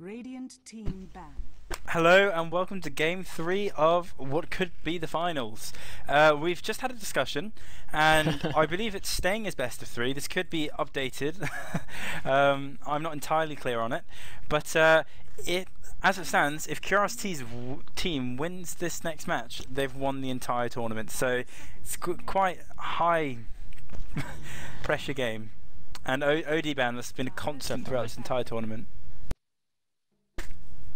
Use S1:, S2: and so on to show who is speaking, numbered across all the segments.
S1: Radiant team ban.
S2: Hello and welcome to Game 3 of what could be the finals. We've just had a discussion and I believe it's staying as best of 3. This could be updated. I'm not entirely clear on it, but as it stands, if Curiosity's team wins this next match, they've won the entire tournament. So it's quite high pressure game. And OD ban has been a constant throughout this entire tournament.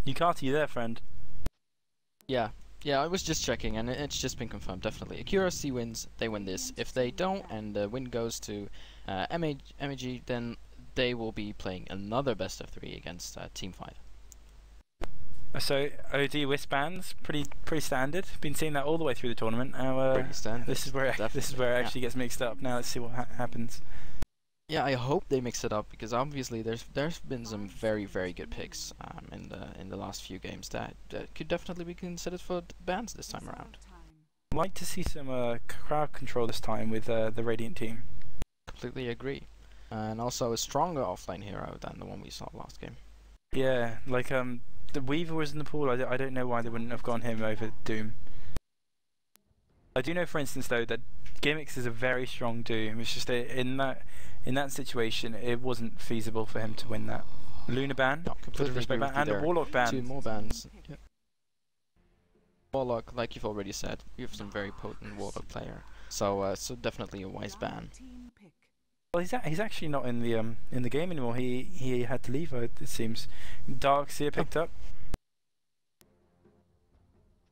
S2: Yukata, you there, friend?
S3: Yeah, I was just checking, and it's just been confirmed, definitely. If Curiosity wins, they win this. If they don't, and the win goes to MAG, then they will be playing another best of 3 against Team 5.
S2: So, OD Wisp bans, pretty standard. Been seeing that all the way through the tournament. Now,
S3: Pretty standard.
S2: this is where it actually gets mixed up. Now let's see what happens.
S3: Yeah, I hope they mix it up, because obviously there's been some very good picks in the last few games that could definitely be considered for bans this time around.
S2: I'd like to see some crowd control this time with the Radiant team.
S3: Completely agree, and also a stronger offlane hero than the one we saw last game.
S2: Yeah, like the Weaver was in the pool. I don't know why they wouldn't have gone him over Doom. I do know, for instance, though, that Gimmicks is a very strong Doom. It's just in that situation, it wasn't feasible for him to win that. Luna ban,
S3: No, completely
S2: respect ban, and a Warlock ban.
S3: 2 more bans. Yep. Warlock, like you've already said, we have some very potent Warlock player, so definitely a wise ban.
S2: Well, he's actually not in the game anymore. He had to leave. It seems. Darkseer picked up.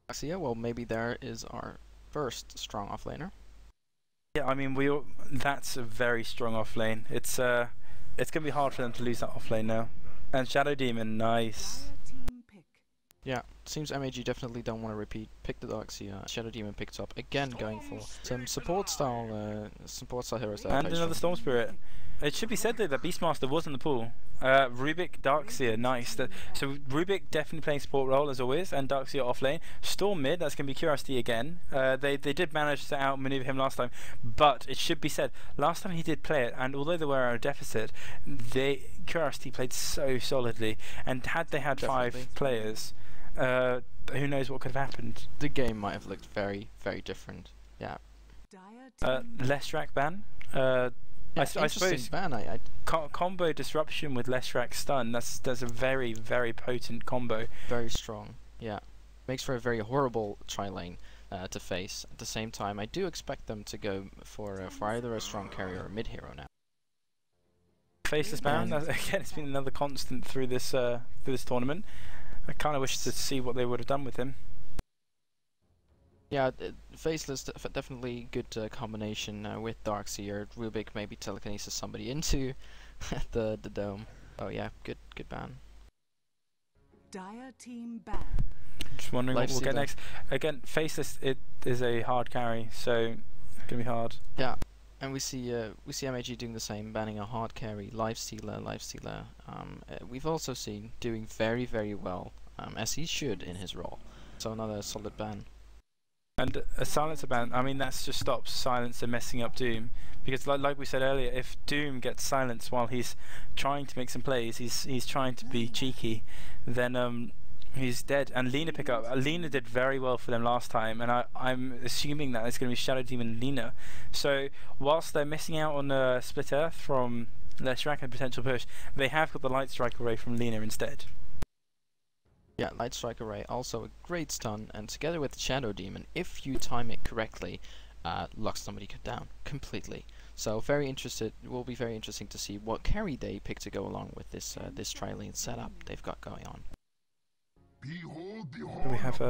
S3: Darkseer, well, maybe there is our first strong offlaner.
S2: Yeah, I mean that's a very strong offlane. It's gonna be hard for them to lose that offlane now. And Shadow Demon, nice.
S3: Yeah, seems MAG definitely don't want to repeat. Pick the Darkseer. Shadow Demon picked up again, going for some support style heroes. That
S2: And another Storm Spirit. It should be said though that Beastmaster was in the pool. Rubik, Darkseer, nice. So Rubik definitely playing support role as always, and Darkseer offlane. Storm mid, that's going to be Curiosity again. They did manage to outmaneuver him last time, but it should be said, last time he did play it, and although they were at a deficit, Curiosity played so solidly, and had they had
S3: Definitely.
S2: 5 players, who knows what could have happened.
S3: The game might have looked very different. Yeah.
S2: Leshrac ban.
S3: Yeah,
S2: I suppose
S3: ban.
S2: combo disruption with Leshrac stun. That's a very potent combo.
S3: Very strong. Yeah, makes for a very horrible tri-lane to face. At the same time, I do expect them to go for either a strong carrier or a mid hero now.
S2: Faceless ban. Again, it's been another constant through this tournament. I kind of wish to see what they would have done with him.
S3: Yeah, Faceless definitely good combination with Darkseer. Rubik maybe telekinesis somebody into the dome. Oh yeah, good ban.
S1: Dire team ban.
S2: Just wondering what we'll get
S3: Lifestealer.
S2: next. Again, Faceless, it is a hard carry, so it's gonna be hard.
S3: Yeah, and we see MAG doing the same, banning a hard carry, Lifestealer. We've also seen doing very well, as he should in his role. So another solid ban.
S2: And a Silencer ban, I mean, that just stops Silencer messing up Doom. Because like we said earlier, if Doom gets silenced while he's trying to make some plays, he's trying to be cheeky, then he's dead. And Lina pick up. Lina did very well for them last time, and I'm assuming that it's going to be Shadow Demon and Lina. So whilst they're missing out on Split Earth from Leshrac and potential push, they have got the Light Strike Array from Lina instead.
S3: Yeah, Light Strike Array, also a great stun, and together with Shadow Demon, if you time it correctly, locks somebody down completely. So it will be very interesting to see what carry they pick to go along with this tri-lane setup they've got going on.
S2: We have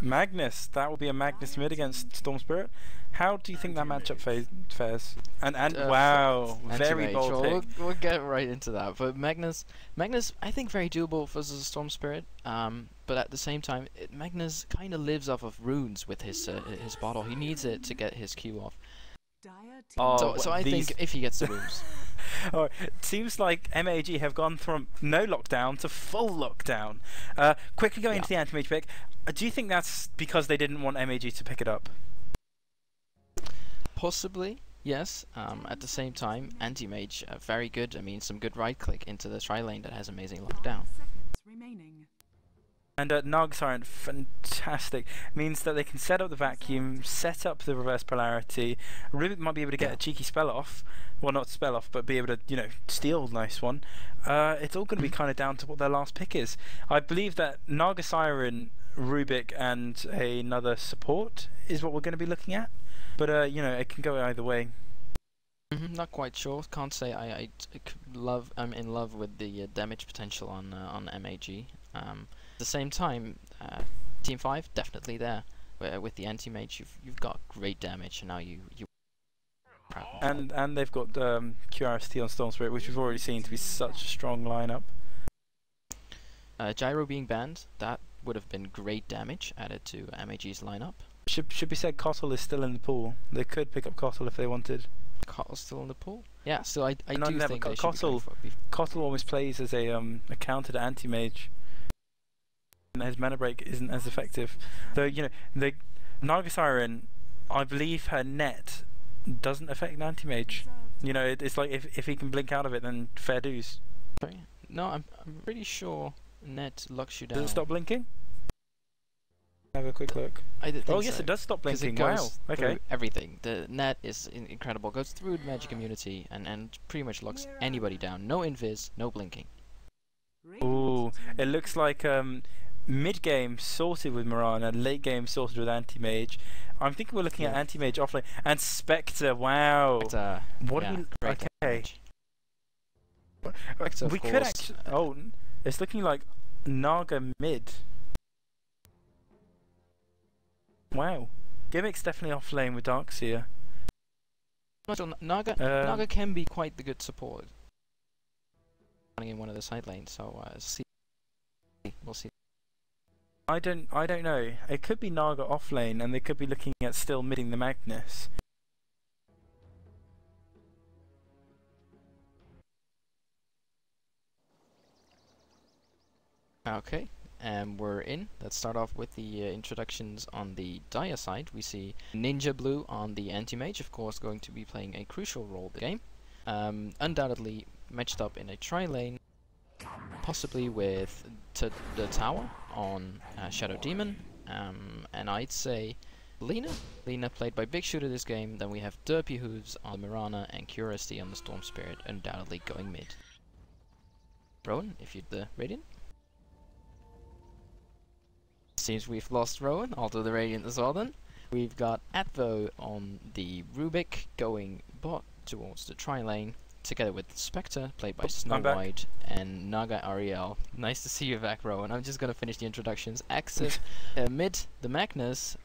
S2: Magnus. That will be a Magnus mid against Storm Spirit. How do you think that matchup fares? And wow, very
S3: Anti-mage.
S2: bold
S3: Well,
S2: pick.
S3: we'll get right into that. But Magnus, I think very doable versus a Storm Spirit. But at the same time, Magnus kind of lives off of runes with his bottle. He needs it to get his Q off.
S2: Oh,
S3: So I think if he gets the runes.
S2: Oh, it seems like MAG have gone from no lockdown to full lockdown. Quickly going into the anti-mage pick, do you think that's because they didn't want MAG to pick it up?
S3: Possibly, yes. At the same time, anti-mage very good. I mean, some good right click into the tri-lane that has amazing lockdown.
S2: And Narg Siren, fantastic. Means that they can set up the vacuum, set up the reverse polarity. Rubik might be able to get a cheeky spell off. Well, not spell off, but be able to, you know, steal a nice one. It's all going to be kind of down to what their last pick is. I believe that Naga Siren, Rubik, and another support is what we're going to be looking at. But, you know, it can go either way.
S3: Not quite sure. Can't say I'm in love with the damage potential on MAG. At the same time, Team 5 definitely there. Where with the anti-mage, you've got great damage, and now you.
S2: And they've got QRST on Storm Spirit, which we've already seen to be such a strong lineup.
S3: Gyro being banned, that would have been great damage added to MAG's lineup.
S2: Should be said, Kotl is still in the pool. They could pick up Kotl if they wanted.
S3: Kotl's still in the pool? Yeah, so I do
S2: never,
S3: think they
S2: Kotl almost plays as a counter to anti-mage. And his mana break isn't as effective. Though, you know, the Naga Siren, I believe her net doesn't affect an anti-mage. You know, it's like if he can blink out of it, then fair dues.
S3: Sorry? No, I'm pretty sure net locks you down.
S2: Does it stop blinking? Have a quick look. Oh yes, it does stop blinking. Wow. Okay.
S3: Everything. The net is incredible. Goes through the magic immunity and pretty much locks anybody down. No invis, no blinking.
S2: Ooh, it looks like mid game sorted with Mirana, late game sorted with anti-mage. I'm thinking we're looking at anti-mage offlane and Spectre. Wow. What do we? Okay.
S3: Spectre,
S2: we could actually. Oh, it's looking like Naga mid. Wow. Gimmick's definitely off lane with Darkseer.
S3: Naga can be quite the good support. Running in one of the side lanes, so we'll see.
S2: I don't know. It could be Naga off lane, and they could be looking at still midding the Magnus.
S3: Okay. We're in. Let's start off with the introductions on the Dire side. We see Ninja Blue on the anti-mage, of course, going to be playing a crucial role in the game. Undoubtedly matched up in a tri-lane, possibly with the tower on Shadow Demon, and I'd say Lina played by Big Shooter this game. Then we have Derpy Hooves on Mirana and QRST on the Storm Spirit, undoubtedly going mid. Rowan, if you'd the Radiant. Seems we've lost Rowan, I'll do the Radiant as well then. We've got Advo on the Rubik going bot towards the tri-lane, together with Spectre, played by Snow White, and Naga Ariel. Nice to see you back, Rowan. I'm just gonna finish the introductions. Exit mid, the Magnus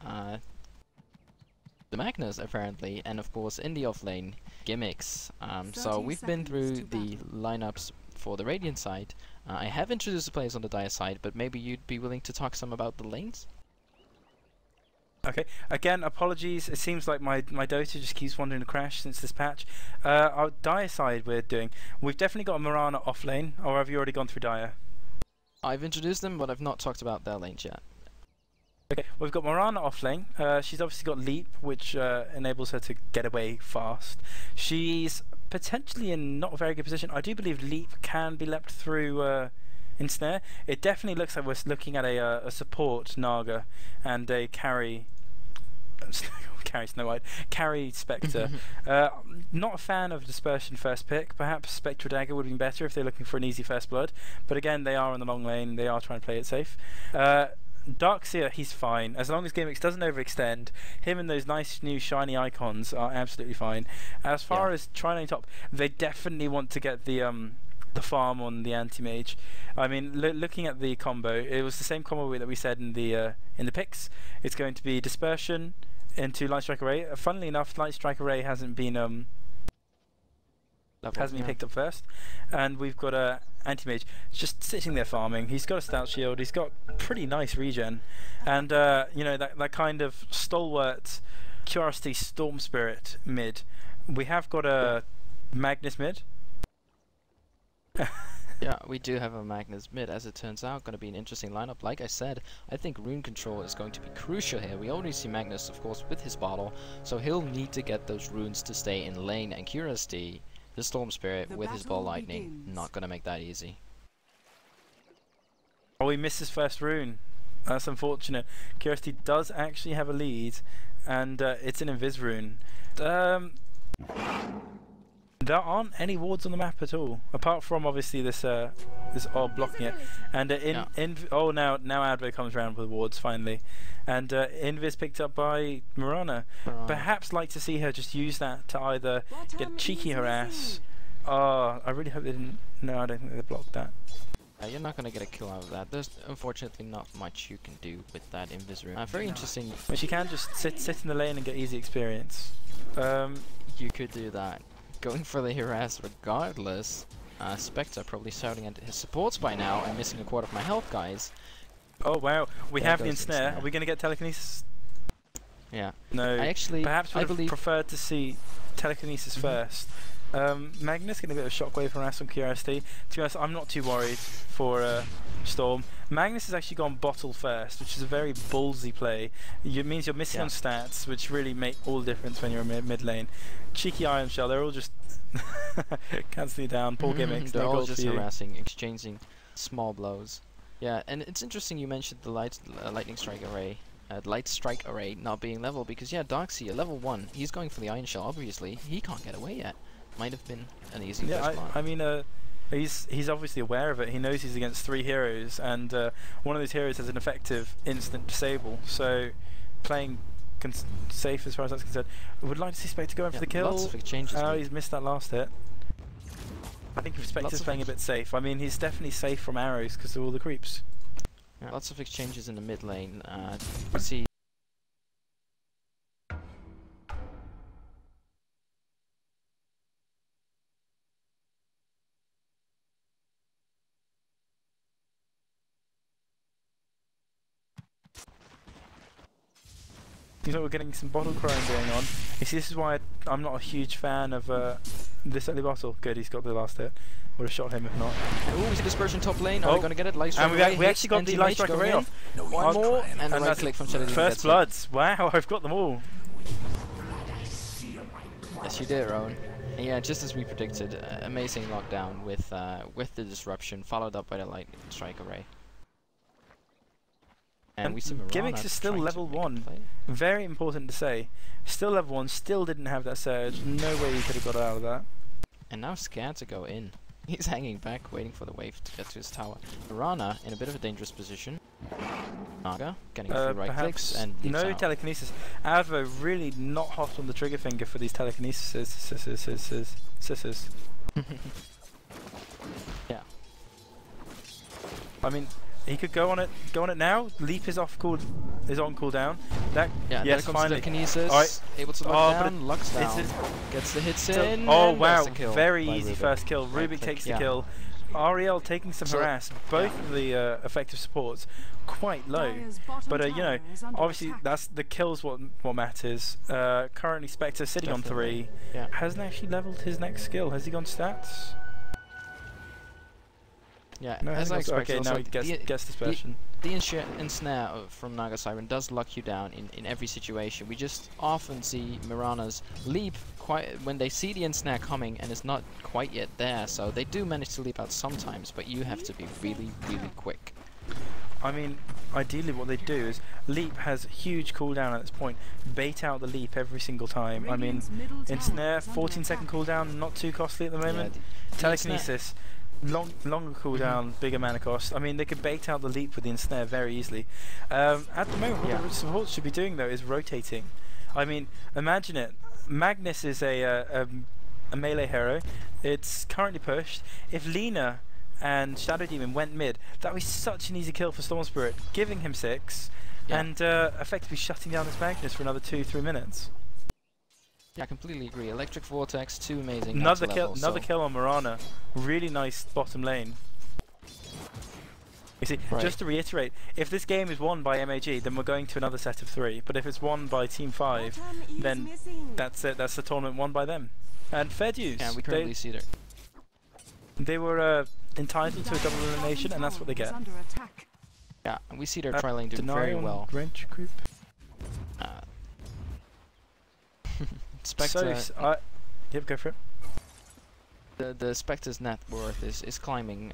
S3: apparently, and of course in the off-lane, Gimmicks. So we've been through the lineups for the Radiant side. I have introduced the players on the Dire side, but maybe you'd be willing to talk some about the lanes?
S2: Okay, again, apologies. It seems like my Dota just keeps wanting to crash since this patch. Our Dire side we've definitely got a Mirana off lane, or have you already gone through Dire?
S3: I've introduced them, but I've not talked about their lanes yet.
S2: Okay, we've got Mirana off lane. She's obviously got Leap, which enables her to get away fast. She's potentially in not a very good position. I do believe Leap can be leapt through Ensnare. It definitely looks like we're looking at a support Naga and a carry Snow White, carry Spectre. Not a fan of Dispersion first pick. Perhaps Spectral Dagger would have been better if they're looking for an easy first blood. But again, they are in the long lane. They are trying to play it safe. Darkseer, he's fine. As long as Gimmicks doesn't overextend, him and those nice new shiny icons are absolutely fine. As far as tri-lane top, they definitely want to get the farm on the anti-mage. I mean, looking at the combo, it was the same combo that we said in the picks. It's going to be Dispersion into Light Strike Array. Funnily enough, Light Strike Array hasn't been picked up first, and we've got a anti-mage just sitting there farming. He's got a stout shield, he's got pretty nice regen, and you know, that kind of stalwart QRST Storm Spirit mid. We have got a Magnus mid.
S3: Yeah, we do have a Magnus mid, as it turns out. Going to be an interesting lineup. Like I said, I think rune control is going to be crucial here. We already see Magnus, of course, with his bottle, so he'll need to get those runes to stay in lane, and QRST, the Storm Spirit, with his ball lightning, not going to make that easy.
S2: Oh, he missed his first rune. That's unfortunate. Curiosity does actually have a lead, and it's an invis rune. There aren't any wards on the map at all, apart from obviously this this orb blocking it. And oh now Advo comes around with wards finally, and invis picked up by Mirana. Perhaps like to see her just use that to either get cheeky harass. Oh, I really hope they didn't. No, I don't think they blocked that.
S3: You're not gonna get a kill out of that. There's unfortunately not much you can do with that invis rune. Very interesting.
S2: But she can just sit in the lane and get easy experience.
S3: You could do that. Going for the harass regardless. Spectre probably shouting at his supports by now. I'm missing a quarter of my health, guys.
S2: Oh wow, we have the ensnare. Are we gonna get telekinesis?
S3: Yeah.
S2: No. Perhaps would have preferred to see telekinesis first. Magnus getting a bit of shockwave harass on Curiosity. To be honest, I'm not too worried for Storm. Magnus has actually gone bottle first, which is a very ballsy play. It means you're missing on stats, which really make all the difference when you're mid lane. Cheeky Iron Shell, they're all just cancelling you down. Poor gimmicks.
S3: They're all just harassing, exchanging small blows. Yeah, and it's interesting you mentioned the lightning strike array. Light strike array not being level, because yeah, Darkseer level 1, he's going for the Iron Shell. Obviously, he can't get away yet. Might have been an easy first block.
S2: I mean, he's obviously aware of it. He knows he's against 3 heroes, and one of those heroes has an effective instant disable. So playing safe as far as that's concerned. I would like to see Spectre going for the kill.
S3: Lots of exchanges.
S2: Oh, he's missed that last hit. I think Spectre's playing a bit safe. I mean, he's definitely safe from arrows because of all the creeps.
S3: Yeah, lots of exchanges in the mid lane. See.
S2: Seems like we're getting some bottle crime going on. You see, this is why I'm not a huge fan of this early bottle. Good, he's got the last hit. Would have shot him if not.
S3: Ooh, we see dispersion top lane. Are we going to get it? Light strike
S2: and we actually got the light strike array off.
S3: One more, and the right click from Shadow Demon.
S2: First bloods. Wow, I've got them all.
S3: Yes, you did, Rowan. And yeah, just as we predicted, amazing lockdown with the disruption, followed up by the light strike array. And we see Mirana
S2: Gimmicks is still level 1. Very important to say. Still level 1, still didn't have that surge. No way he could have got out of that.
S3: And now scared to go in. He's hanging back, waiting for the wave to get to his tower. Mirana in a bit of a dangerous position. Naga getting a few right clicks and
S2: no telekinesis. Advo really not hot on the trigger finger for these telekinesis.
S3: Yeah.
S2: I mean, he could go on it now. Leap is on cooldown. That yes, finally.
S3: Telekinesis, right. Able to lock down, locks down, gets the hits in.
S2: Oh wow, very easy first kill. Rubik takes the kill. Ariel taking some harass. Both of the effective supports quite low, but you know, obviously that's the kills what matters. Currently Spectre sitting on 3. Hasn't actually leveled his next skill. Has he gone stats?
S3: Yeah,
S2: no,
S3: as I expected.
S2: Okay, now he gets dispersion.
S3: The ensnare from Naga Siren does lock you down in every situation. We just often see Mirana's leap when they see the ensnare coming and it's not quite yet there, so they do manage to leap out sometimes, but you have to be really, really quick.
S2: I mean, ideally what they do is leap has huge cooldown at this point. Bait out the leap every single time. I mean, ensnare 14-second cooldown, not too costly at the moment. Telekinesis. Longer cooldown, bigger mana cost. I mean, they could bait out the leap with the ensnare very easily. At the moment, what the supports should be doing though is rotating. I mean, imagine it. Magnus is a melee hero. It's currently pushed. If Lina and Shadow Demon went mid, that would be such an easy kill for Storm Spirit, giving him 6 and effectively shutting down this Magnus for another 2-3 minutes.
S3: Yeah, I completely agree. Electric Vortex, 2 amazing.
S2: Another kill on Mirana. Really nice bottom lane. You see, just to reiterate, if this game is won by MAG, then we're going to another set of 3. But if it's won by Team 5, then that's it. That's the tournament won by them. And fair dues.
S3: Yeah, we currently see that.
S2: They were entitled to a double elimination, and that's what they get.
S3: Yeah, and we see their tri lane doing very well.
S2: Wrench group.
S3: Spectre.
S2: Yep, go for it.
S3: The Spectre's net worth is climbing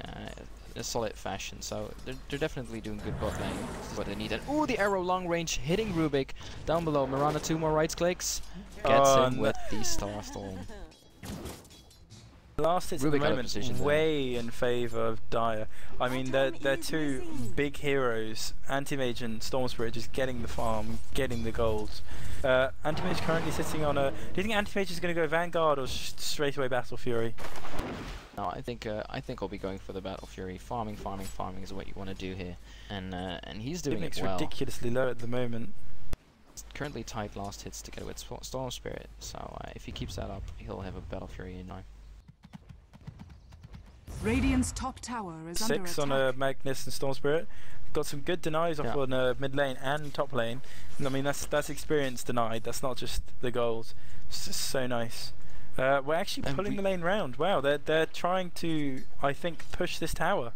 S3: a solid fashion. So they're definitely doing good bot lane. This is what they need. And ooh, the arrow long range hitting Rubik down below. Mirana 2 more right clicks. Gets him with the Starstorm.
S2: Last hits at the moment way in favour of Dire. I mean, they're two big heroes. Anti-Mage and Storm Spirit just getting the farm, getting the gold. Anti-Mage currently sitting on a... Do you think Anti-Mage is going to go Vanguard or straight away Battle Fury?
S3: No, I think I'll be going for the Battle Fury. Farming is what you want to do here, and he's doing it well.
S2: It's ridiculously low at the moment.
S3: It's currently tied last hits together with Storm Spirit, so if he keeps that up, he'll have a Battle Fury in line.
S1: Radiant's top tower is under attack.
S2: 6 on a Magnus and Storm Spirit. Got some good denies off on mid lane and top lane. I mean, that's experience denied. That's not just the gold. It's just so nice. We're actually pulling the lane round. Wow, they're trying to, I think, push this tower.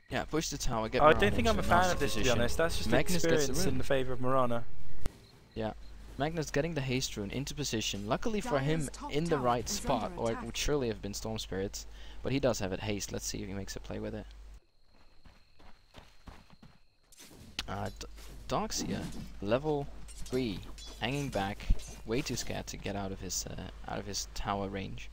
S3: Yeah, push the tower. Get
S2: I don't think I'm a fan of this, to be honest. That's just experience in the favour of Mirana.
S3: Yeah. Magnus getting the haste rune into position. Luckily for him, in the right spot, or it would surely have been Storm Spirits. But he does have it haste. Let's see if he makes a play with it. Darkseer, level 3, hanging back, way too scared to get out of his tower range.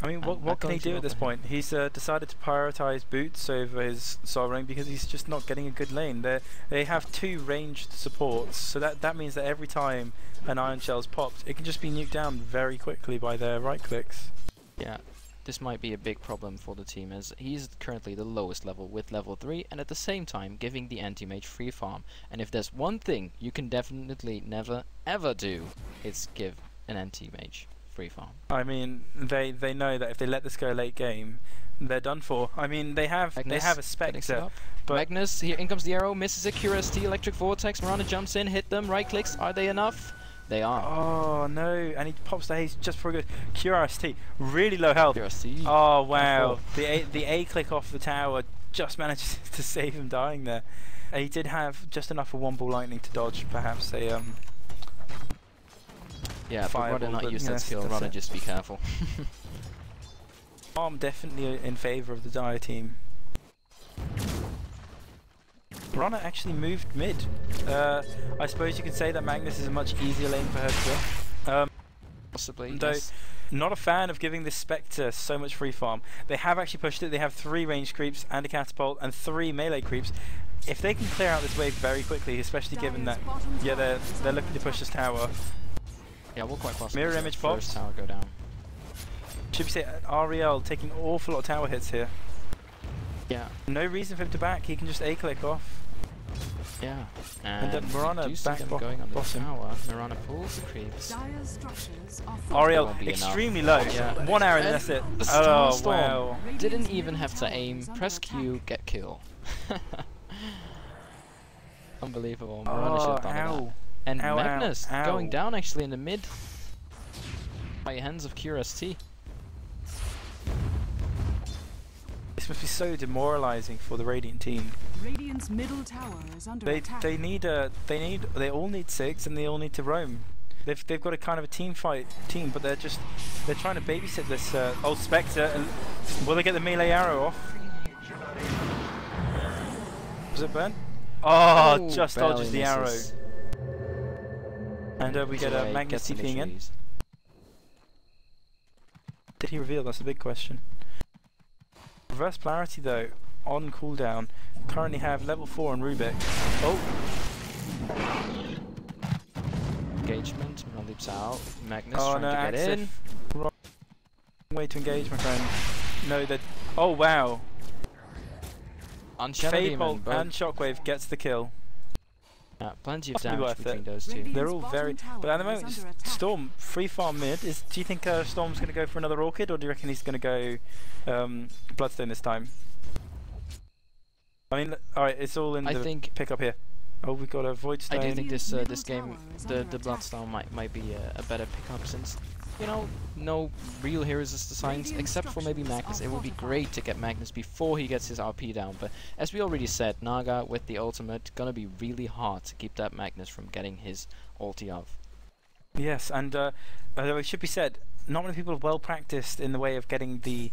S2: I mean, what can he do at this point? He's decided to prioritize boots over his sovereign because he's just not getting a good lane. They have 2 ranged supports, so that means that every time an Iron Shell's popped, it can just be nuked down very quickly by their right clicks.
S3: Yeah. This might be a big problem for the team, as he's currently the lowest level with level 3, and at the same time giving the anti-mage free farm. And if there's one thing you can definitely never ever do, it's give an anti-mage free farm.
S2: I mean, they know that if they let this go late game, they're done for. I mean, they have a Spectre, but
S3: Magnus, here in comes the arrow, misses a QST, electric vortex. Mirana jumps in, hit them, right clicks. Are they enough? They are.
S2: Oh no, and he pops the haste just for a good QRST. Really low health.
S3: QRST.
S2: Oh wow, the A click off the tower just manages to save him dying there. He did have just enough of one ball lightning to dodge perhaps a
S3: yeah, but rather not use that skill, rather just be careful.
S2: I'm definitely in favour of the Dire team. Mirana actually moved mid. I suppose you could say that Magnus is a much easier lane for her to go.
S3: Possibly,
S2: though,
S3: yes.
S2: Not a fan of giving this Spectre so much free farm. They have actually pushed it. They have 3 range creeps and a catapult and 3 melee creeps. If they can clear out this wave very quickly, especially given that they're looking to push this tower.
S3: Yeah, we'll quite possibly
S2: Mirror image pops.
S3: First tower go down.
S2: Should we say Ariel taking an awful lot of tower hits here?
S3: Yeah.
S2: No reason for him to back. He can just A click off.
S3: Yeah,
S2: and then Mirana back
S3: going on the
S2: bottom.
S3: tower. Mirana pulls the creeps.
S2: Ariel extremely low.
S3: Yeah.
S2: 1 arrow and that's it.
S3: Oh wow! Didn't even have to aim. Press Q, get kill. Unbelievable. Mirana should have done that. And Magnus going down actually in the mid by hands of QRST.
S2: This must be so demoralizing for the Radiant team.
S1: Radiant's middle tower is under attack.
S2: They all need 6 and they all need to roam. They've got a kind of a team, but they're trying to babysit this old Spectre. And will they get the melee arrow off? Was it burn? Oh, ooh, just dodges the arrow. And we get Magnus TPing in. Did he reveal? That's a big question. Reverse Polarity though, on cooldown, currently have level 4 on Rubik. Oh!
S3: Engagement, Mirana leaps out. Magnus
S2: trying
S3: to get in.
S2: Wrong way to engage, my friend. No, that. Oh wow! Fade Bolt and Shockwave gets the kill.
S3: Yeah, plenty of damage between those two.
S2: They're all very. But at the moment, Storm free farm mid. Do you think Storm's going to go for another Orchid, or do you reckon he's going to go Bloodstone this time? I mean, all right, it's all in the pick up here. Oh, we've got a Void Stone.
S3: I do think this game, the Bloodstone might be a better pickup, since you know no real heroes is the signs except for maybe Magnus. It would be great to get Magnus before he gets his RP down, but as we already said, Naga with the ultimate gonna be really hard to keep that Magnus from getting his ulti off.
S2: Yes, and although it should be said, not many people are well practiced in the way of getting the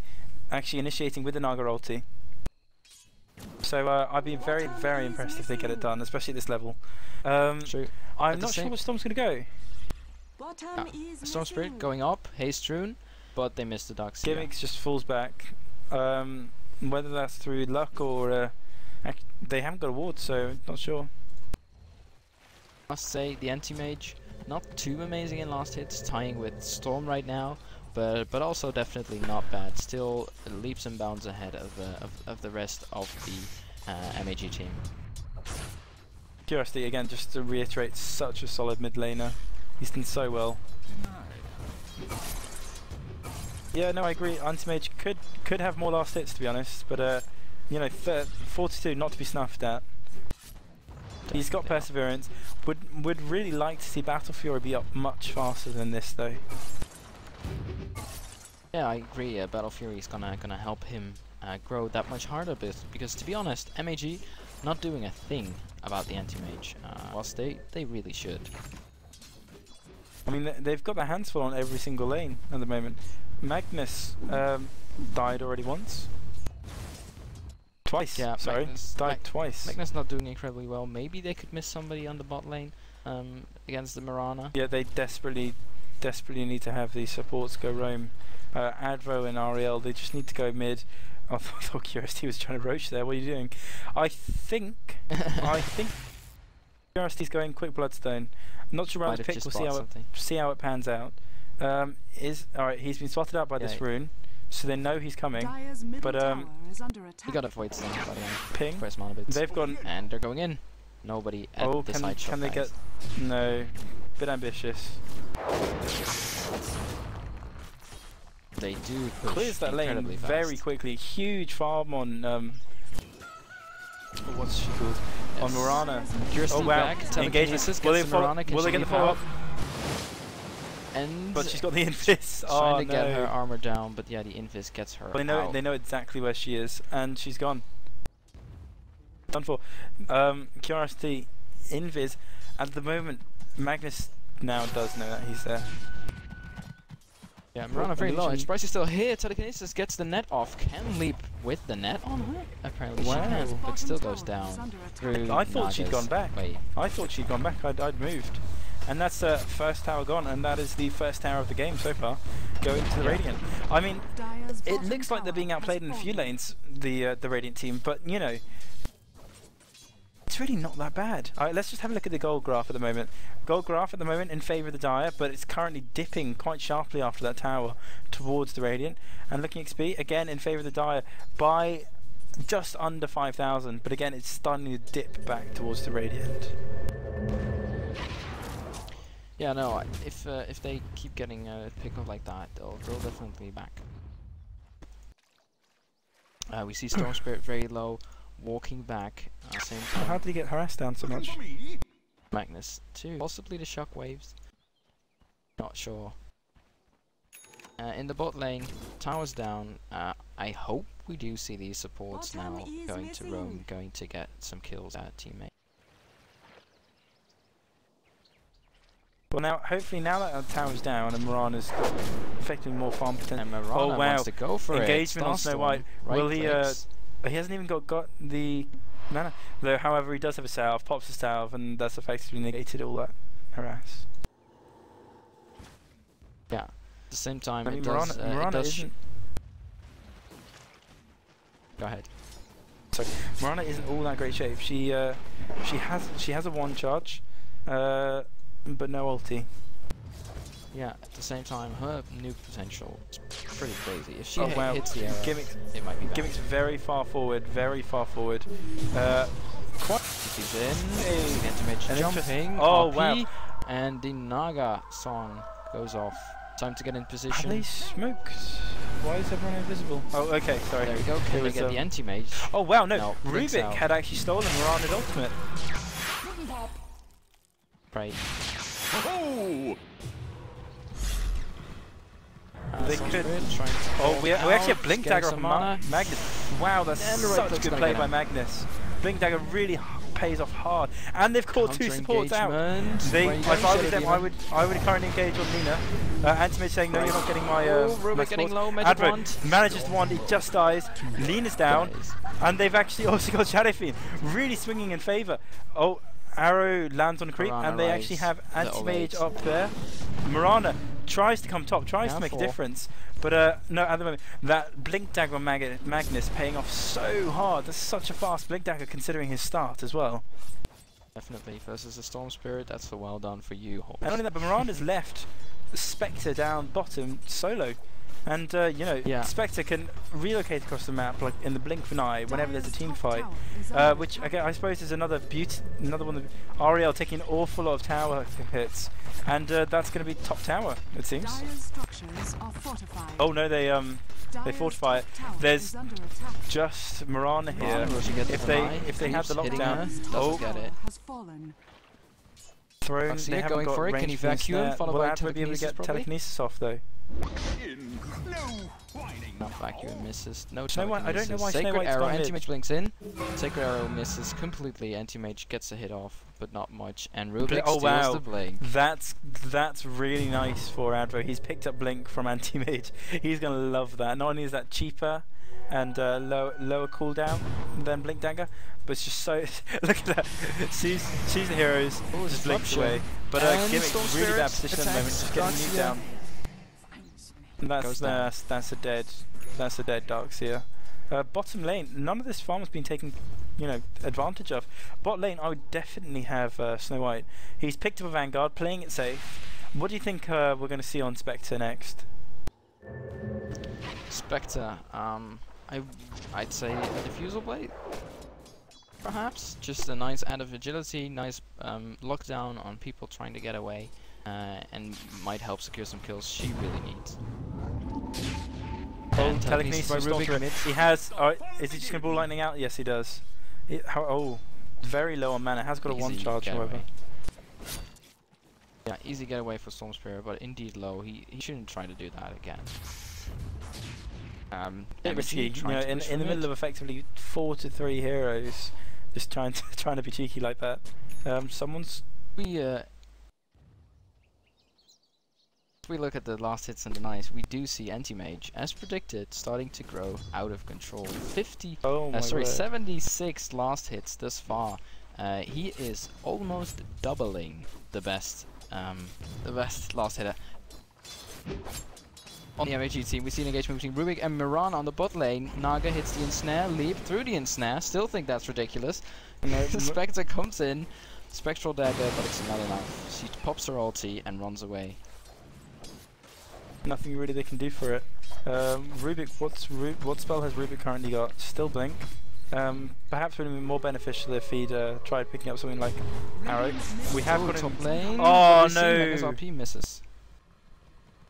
S2: actually initiating with the Naga ulti. So I'd be very, very impressed if they get it done, especially at this level.
S3: True.
S2: I'm not sure where Storm's going to go.
S3: Storm Spirit going up, Haste Rune, but they missed the Ducks.
S2: Gimmicks just falls back. Whether that's through luck or they haven't got a ward, so not sure.
S3: Must say the anti-mage not too amazing in last hits, tying with Storm right now, but also definitely not bad. Still leaps and bounds ahead of the rest of the MAG team.
S2: Curiosity again, just to reiterate, such a solid mid laner. He's done so well. Yeah, no, I agree. Anti-mage could have more last hits, to be honest, but you know, 42 not to be snuffed at. He's got perseverance. Would really like to see Battle Fury be up much faster than this, though.
S3: Yeah, I agree. Battle Fury is gonna help him grow that much harder, because to be honest, MAG not doing a thing about the anti-mage, whilst they really should.
S2: I mean, they've got their hands full on every single lane at the moment. Magnus died already once. Twice,
S3: yeah,
S2: sorry.
S3: Magnus
S2: died twice.
S3: Magnus not doing incredibly well. Maybe they could miss somebody on the bot lane against the Mirana.
S2: Yeah, they desperately need to have these supports go roam. Advo and Ariel, they just need to go mid. I thought Curiosity was trying to roach there. What are you doing? I think Curiosity's going quick Bloodstone. I'm not sure about his pick. We'll see how it pans out. Alright, he's been spotted out by this rune, so they know he's coming. But
S3: he got a void sting, by the way.
S2: Ping.
S3: First mana bits.
S2: They've gone,
S3: and they're going in. Nobody at the side shot.
S2: Can they get? No, bit ambitious.
S3: They do push
S2: clears that lane very quickly. Huge farm on what's she called? Yes. On Mirana.
S3: Oh wow! Engagement.
S2: Will they get the follow up?
S3: And
S2: but she's got the Invis.
S3: Trying to get her armor down, but yeah, the Invis gets her.
S2: Well, they know exactly where she is, and she's gone. Done for. Curiosity, Invis. At the moment, Magnus now does know that he's there.
S3: Yeah, Mirana very low. Surprised she's still here. Telekinesis gets the net off. Can leap with the net on her. Apparently she can, but still goes down.
S2: I thought she'd gone back. I thought she'd gone back. I'd moved. And that's the first tower gone, and that is the first tower of the game so far, going to the Radiant. I mean, it looks like they're being outplayed in a few lanes, the Radiant team, but you know, it's really not that bad. Alright, let's just have a look at the gold graph at the moment. Gold graph at the moment in favour of the Dire, but it's currently dipping quite sharply after that tower towards the Radiant. And looking XP, again in favour of the Dire by just under 5,000, but again it's starting to dip back towards the Radiant.
S3: Yeah, no. If they keep getting a pickup like that, they'll definitely be back. We see Storm Spirit very low, walking back. Same time.
S2: How did he get harassed down so much?
S3: Magnus too. Possibly the shockwaves. Not sure. In the bot lane, towers down. I hope we do see these supports now going to roam, going to get some kills at teammate.
S2: Well, now, hopefully, now that our tower's down and Mirana's got effectively more farm potential.
S3: And Mirana wants to go for
S2: engagement on Snow White. Will he? He hasn't even got the mana. Though, however, he does have a salve. Pops a salve, and that's effectively negated all that harass.
S3: Yeah. At the same time,
S2: I mean,
S3: Mirana
S2: isn't.
S3: Go ahead.
S2: Sorry, Mirana isn't all that great shape. She has a one charge. But no ulti.
S3: Yeah, at the same time, her nuke potential is pretty crazy. If she hits the arrow, it might be bad.
S2: Gimmick's very far forward, very far forward.
S3: Quite she's in. Jumping.
S2: Oh,
S3: RP,
S2: wow.
S3: And the Naga song goes off. Time to get in position.
S2: Are they smoked? Why is everyone invisible? Oh, okay, sorry.
S3: There we go. Can we get the anti-mage?
S2: Oh, wow, no. Rubik had actually stolen Mirana's ultimate.
S3: Right.
S2: They could. Oh, we actually have Blink Dagger off Magnus. Wow, that's such good play by Magnus. Blink Dagger really pays off hard. And they've caught 2 supports out. If I was them, I would currently engage on Lina. Anti-Mage saying, no, you're not getting my
S3: Rubik getting low,
S2: Advert manages the wand, he just dies. Lina's down. And they've actually also got Shadow Fiend really swinging in favour. Oh, Arrow lands on a creep, and they actually have Anti-Mage up there. Mirana tries to come top, tries to make a difference. But no, at the moment, that Blink Dagger Magnus paying off so hard. That's such a fast Blink Dagger considering his start as well.
S3: Definitely, versus a Storm Spirit, that's well done for you, Horse.
S2: And only that, but Mirana's left Spectre down bottom solo. And, you know, Spectre can relocate across the map like in the blink of an eye whenever there's a team fight. Which, again, I suppose is another one of Ariel taking an awful lot of tower hits. And that's going to be top tower, it seems. Oh no, they fortify it. There's just Mirana here. If they have the lockdown,
S3: get it.
S2: Thrown. They haven't got
S3: going for it. Can he vacuum?
S2: Will Adver be able to get telekinesis off though?
S3: Not vacuum, misses. No
S2: Snow White, I don't know why Snow
S3: Sacred
S2: White's
S3: Arrow,
S2: gone mid.
S3: Anti-Mage blinks in. Sacred Arrow misses completely. Anti-Mage gets a hit off, but not much. And Rubik steals the blink.
S2: That's really nice for Advo. He's picked up blink from Anti-Mage. He's gonna love that. Not only is that cheaper and lower cooldown than Blink Dagger, but it's just so look at that. Sees the heroes, just blinks away. But Gimmick's really bad position at the moment, just getting moved down. And that's a dead Darkseer. Bottom lane, none of this farm has been taken, you know, advantage of. Bot lane, I would definitely have Snow White. He's picked up a Vanguard, playing it safe. What do you think we're going to see on Spectre next?
S3: Spectre, I'd say a Diffusal Blade, perhaps. Just a nice add of agility, nice lockdown on people trying to get away, and might help secure some kills she really needs.
S2: Oh, telekinesis by Rubik. He has. Is he just going to ball lightning out? Yes, he does. Very low on mana. Has got a one charge, however.
S3: Yeah, easy getaway for Storm Spirit, but indeed low. He shouldn't try to do that again.
S2: Bit risky, you know, in the middle of effectively 4 to 3 heroes, just trying to be cheeky like that.
S3: If we look at the last hits and denies, we do see Anti-Mage, as predicted, starting to grow out of control. 76 last hits thus far. He is almost doubling the best last hitter. On the MHG team, we see an engagement between Rubik and Miran on the bot lane. Naga hits the ensnare, leap through the ensnare. Still think that's ridiculous. Spectre comes in, Spectral Dagger, but it's not enough. She pops her ulti and runs away.
S2: Nothing really they can do for it. Rubik, what spell has Rubik currently got? Still Blink. Perhaps would have been more beneficial if he'd tried picking up something like Arrow. We have got
S3: top lane.
S2: Oh no!
S3: Magnus RP misses.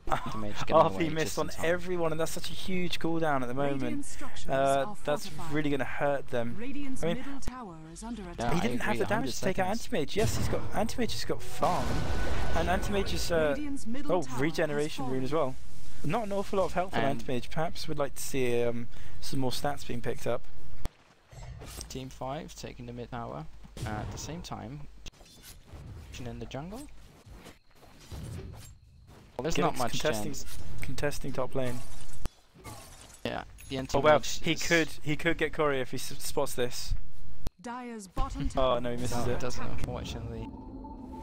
S2: RP missed on everyone, and that's such a huge cooldown at the moment. That's really going to hurt them. I mean, he didn't have the damage to take out Anti-Mage. Yes, Anti-Mage has got farm, and Anti-Mage is regeneration rune as well. Not an awful lot of help from Anti-Mage. Perhaps we'd like to see some more stats being picked up.
S3: Team 5 taking the mid tower at the same time. In the jungle. Well, there's not much
S2: contesting top lane.
S3: Yeah, the
S2: oh well, he could get Courier if he spots this. Oh no, he misses it.
S3: It doesn't, unfortunately.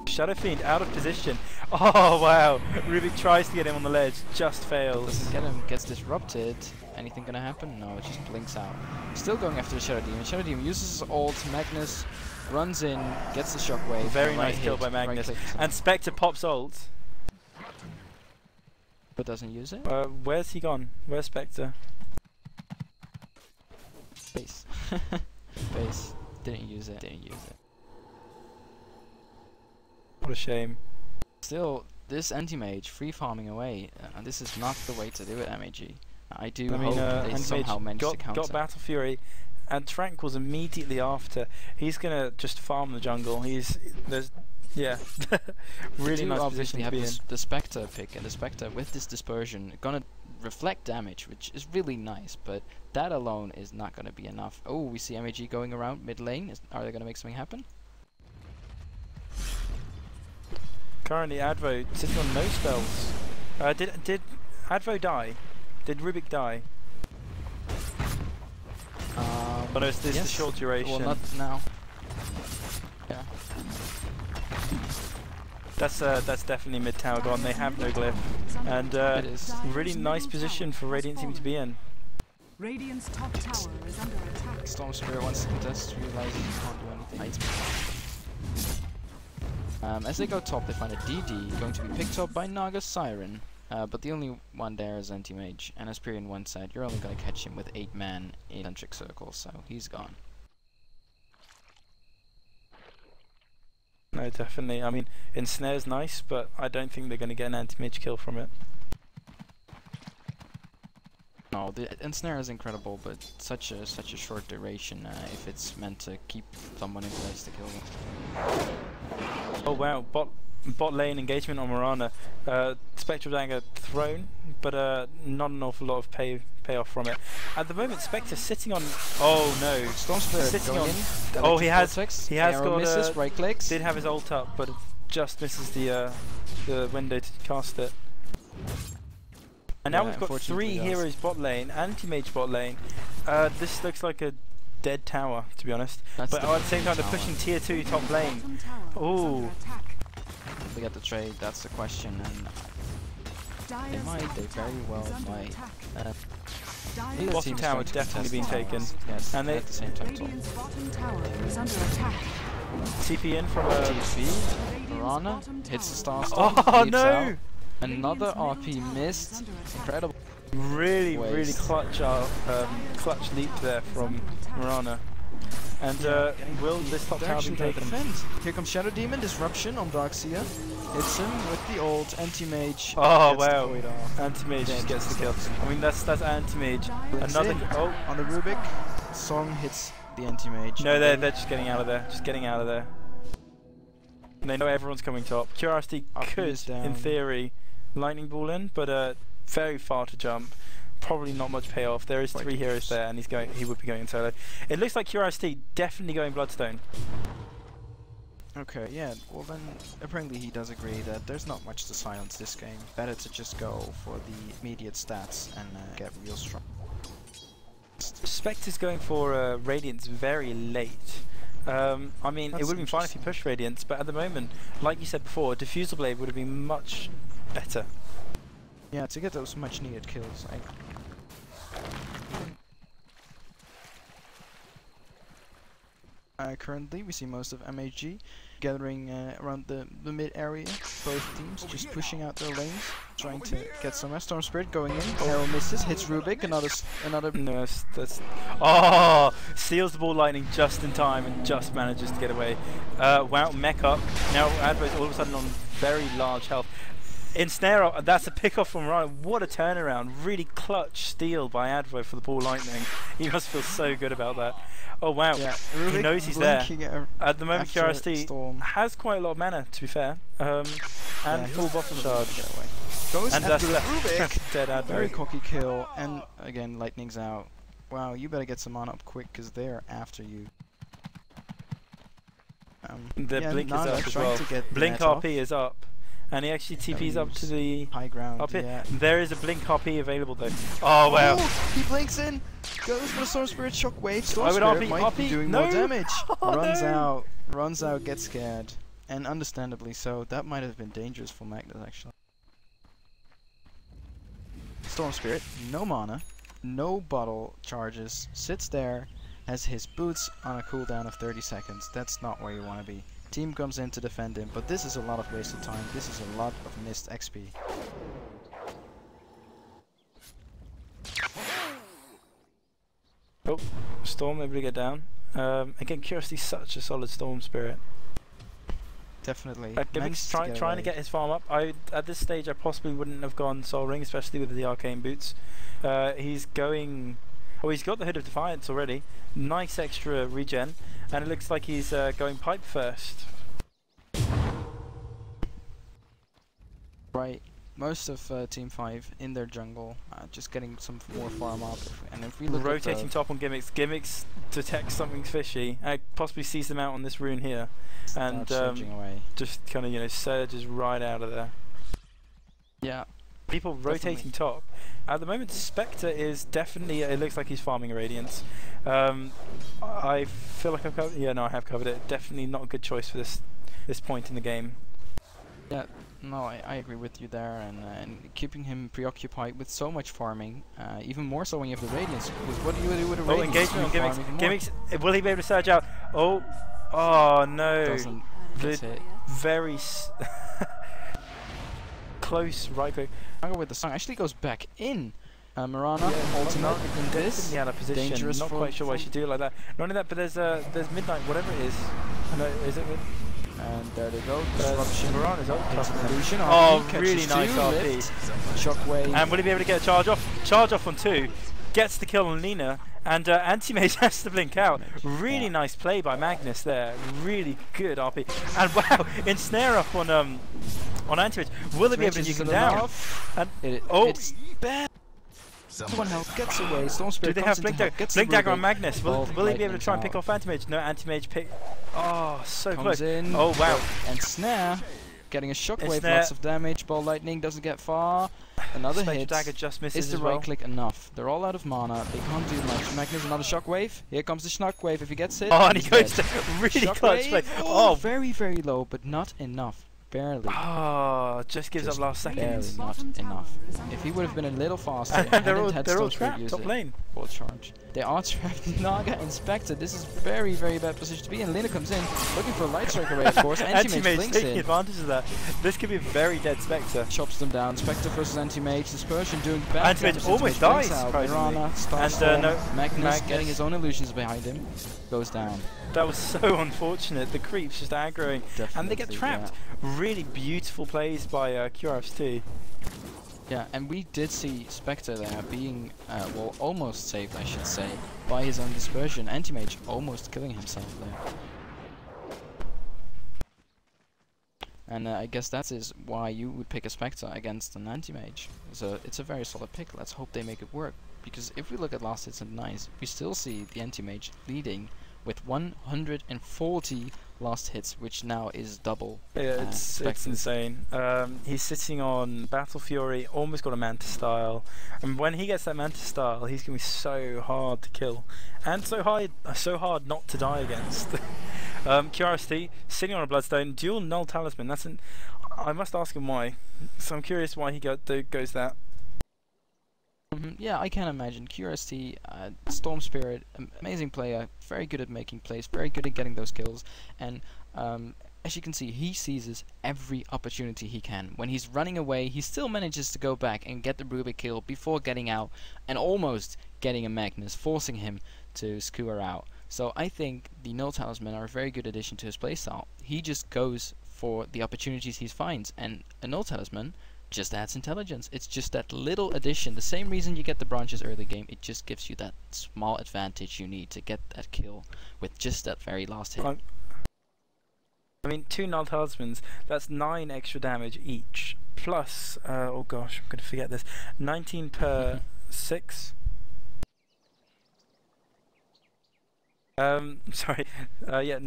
S2: Shadow Fiend out of position. Oh wow, Rubik tries to get him on the ledge, just fails.
S3: Doesn't get him, gets disrupted. Anything gonna happen? No, it just blinks out. Still going after the Shadow Demon. Shadow Demon uses his ult. Magnus runs in, gets the shockwave.
S2: Very nice kill by Magnus. And Spectre pops ult.
S3: But doesn't use it?
S2: Where's he gone? Where's Spectre?
S3: Base. Base. Didn't use it.
S2: What a shame.
S3: Still, this Anti-Mage free farming away. This is not the way to do it, MAG. I hope they somehow manage to counter.
S2: Got Battle Fury, and Tranquil's immediately after. He's gonna just farm the jungle. Yeah, really nice position to be in.
S3: The Spectre pick, and the Spectre with this dispersion gonna reflect damage, which is really nice, but that alone is not going to be enough. Oh, we see MAG going around mid lane. Are they going to make something happen?
S2: Currently, Advo sitting on no spells. Did Advo die? Did Rubik die? But no, it's this the short duration.
S3: Well, not now. Yeah.
S2: That's definitely mid tower gone. They have no glyph, and really nice position for Radiant team to be in.
S1: Radiant's top tower is under attack.
S3: Storm Spirit once it does realize he can't do anything. As they go top, they find a DD going to be picked up by Naga Siren. But the only one there is Anti-Mage, and Asperia on one side. You're only going to catch him with 8 man in centric circle, so he's gone.
S2: No, definitely. I mean, Ensnare's nice, but I don't think they're going to get an Anti-Mage kill from it.
S3: No, the Ensnare is incredible, but such a short duration if it's meant to keep someone in place to kill them.
S2: Oh wow, bot lane engagement on Mirana. Spectral Dagger thrown, but not an awful lot of payoff from it. At the moment, Spectre's sitting on. Oh no,
S3: Storm Spirit
S2: sitting
S3: going
S2: on.
S3: in.
S2: Oh, he has
S3: Arrow
S2: got
S3: misses, right clicks.
S2: Did have his ult up, but just misses the window to cast it. And now we've got 3 heroes bot lane, Anti-Mage bot lane. This looks like a dead tower, to be honest. But at the same time, they're pushing tier 2 top lane. Ooh.
S3: They get the trade, that's the question. And they very well might.
S2: Bottom tower definitely been taken.
S3: Yes,
S2: and they
S3: at the same time.
S2: TP in from a
S3: TP. Mirana hits the star stone.
S2: Oh no!
S3: Out. Another RP missed. Incredible.
S2: Really clutch clutch leap there from Mirana. And will this top tower be taken?
S3: Here comes Shadow Demon, Disruption on Darkseer. Hits him with the ult, Anti-Mage.
S2: Oh wow, Anti-Mage just gets the kill. I mean that's Anti-Mage. Another
S3: on the Rubik. Song hits the Anti-Mage.
S2: No, they're just getting out of there. Just getting out of there. And they know everyone's coming top. Curiosity could, in theory, lightning ball in, but very far to jump. Probably not much payoff. There is 3 heroes there, and he would be going solo. It looks like Curiosity definitely going Bloodstone.
S3: Okay, yeah. Well then, apparently he does agree that there's not much to silence this game. Better to just go for the immediate stats and get real strong.
S2: Spectre's going for Radiance very late. I mean, it would have been fine if you pushed Radiance, but at the moment, like you said before, a Diffusal Blade would have been much better.
S3: Yeah, to get those much needed kills. Currently, we see most of MAG gathering around the mid area. Both teams just pushing out their lanes, trying to get some Storm Spirit going in. Arrow misses, hits Rubik. Another.
S2: No, that's. Oh, steals the ball lightning just in time and just manages to get away. Wow, mech up. Now Advo's all of a sudden on very large health. Ensnare, that's a pick off from Ryan. What a turnaround! Really clutch steal by Advo for the ball lightning. He must feel so good about that. Oh wow, yeah, he knows he's there. At the moment, Curiosity has quite a lot of mana, to be fair, and full buffer charge.
S3: Goes
S2: and
S3: after
S2: that's
S3: Rubik.
S2: Dead Advo.
S3: Very cocky kill, and again, lightning's out. Wow, you better get some mana up quick, because they're after you.
S2: The blink is up as well. Blink RP is up. And he actually TP's up to the
S3: high ground.
S2: Up here. There is a blink RP available though. Oh wow!
S3: Oh, he blinks in. Goes for the Storm Spirit shockwave. Storm Spirit might be doing more damage. Runs out, gets scared, and understandably so. That might have been dangerous for Magnus actually. Storm Spirit, no mana, no bottle charges, sits there, has his boots on a cooldown of 30 seconds. That's not where you want to be. Team comes in to defend him, but this is a lot of wasted time. This is a lot of missed XP.
S2: Oh, Storm able to get down. Again, Curiosity's such a solid Storm Spirit.
S3: Definitely.
S2: Trying to get his farm up. At this stage, I possibly wouldn't have gone Soul Ring, especially with the arcane boots. He's going. Oh, he's got the Hood of Defiance already. Nice extra regen, and it looks like he's going pipe first.
S3: Right. most of Team 5 in their jungle, just getting some more farm up. And if we look
S2: rotating
S3: at
S2: top on gimmicks, gimmicks detects something fishy, and possibly sees them out on this rune here, and
S3: surging away.
S2: just kind of surges right out of there.
S3: Yeah.
S2: People rotating top. At the moment, Spectre is definitely. It looks like he's farming a Radiance. I feel like I've covered. Yeah, no, I have covered it. Definitely not a good choice for this point in the game.
S3: Yeah, no, I agree with you there, and keeping him preoccupied with so much farming, even more so when you have the Radiance. Because what do you do with a Radiance?
S2: Oh, engagement on gimmicks. Gimmicks. Will he be able to surge out? Oh, oh no!
S3: Doesn't get hit.
S2: Very close right click.
S3: I'll go with the song. Actually goes back in. Marana, ultimate in this.
S2: Out of position.
S3: Dangerous.
S2: Not quite sure why she do it like that. Not only that, but there's midnight, whatever it is. No, is it?
S3: And there they go. Disruption.
S2: Marana's up.
S3: Illusion.
S2: Oh,
S3: RP
S2: really nice RP.
S3: Shockwave.
S2: And will he be able to get a charge off? Charge off on 2. Gets the kill on Lina. And Anti-Mage has to blink out. Really nice play by Magnus there. Really good RP. And wow, ensnare up on Anti-Mage. Will he be able to nuke him down? And
S3: it's bad. Someone else gets away. Storm Spirit.
S2: Do they have Blink Dagger? Blink Dagger on Magnus. Will he be able to try and pick off Anti-Mage? No, Anti-Mage pick. Oh, so close.
S3: In,
S2: oh wow.
S3: And Snare. Getting a shockwave, lots of damage. Ball Lightning doesn't get far. Another hit.
S2: Dagger just misses.
S3: Is the right click enough? They're all out of mana. They can't do much. Magnus, another shockwave. Here comes the shockwave. If he gets hit.
S2: Oh, and he goes to really clutch play.
S3: Oh, very, very low, but not enough. Barely.
S2: Oh, just gives up last seconds.
S3: Barely, not enough. If he would have been a little faster, and
S2: they're all trapped top lane.
S3: Full charge. They are trapped. Naga inspected. This is very, very bad position to be in. Lina comes in, looking for a light strike array, of course. Anti-Mage blinks
S2: taking
S3: in.
S2: advantage of that. This could be a very dead Spectre.
S3: Chops them down. Spectre versus Anti-Mage. Dispersion doing bad.
S2: Anti-Mage almost dies.
S3: Mirana, Magnus getting his own illusions behind him. Goes down.
S2: That was so unfortunate. The creeps just aggroing, and they get trapped. Yeah. Really beautiful plays by QRFT.
S3: Yeah, and we did see Spectre there being, well, almost saved, I should say, by his own dispersion. Anti-Mage almost killing himself there. And I guess that is why you would pick a Spectre against an Anti-Mage. So it's a very solid pick. Let's hope they make it work. Because if we look at last hits and denies, we still see the Anti-Mage leading with 140 last hits, which now is double.
S2: Yeah, it's insane. He's sitting on Battle Fury, almost got a Manta style, and when he gets that Manta style, he's gonna be so hard to kill, and so hard not to die against. QRST sitting on a Bloodstone, dual Null Talisman. I must ask him why. So I'm curious why he goes that.
S3: Yeah, I can imagine. QRST, Storm Spirit, amazing player, very good at making plays, very good at getting those kills, and as you can see, he seizes every opportunity he can. When he's running away, he still manages to go back and get the Rubik kill before getting out, and almost getting a Magnus, forcing him to skewer out. So I think the Null Talisman are a very good addition to his playstyle. He just goes for the opportunities he finds, and a Null Talisman just adds intelligence. It's just that little addition. The same reason you get the branches early game. It just gives you that small advantage you need to get that kill with just that very last hit.
S2: I mean, 2 Null Talismans, that's 9 extra damage each. Plus, oh gosh, I'm going to forget this. 19 per 6. Sorry. Yeah,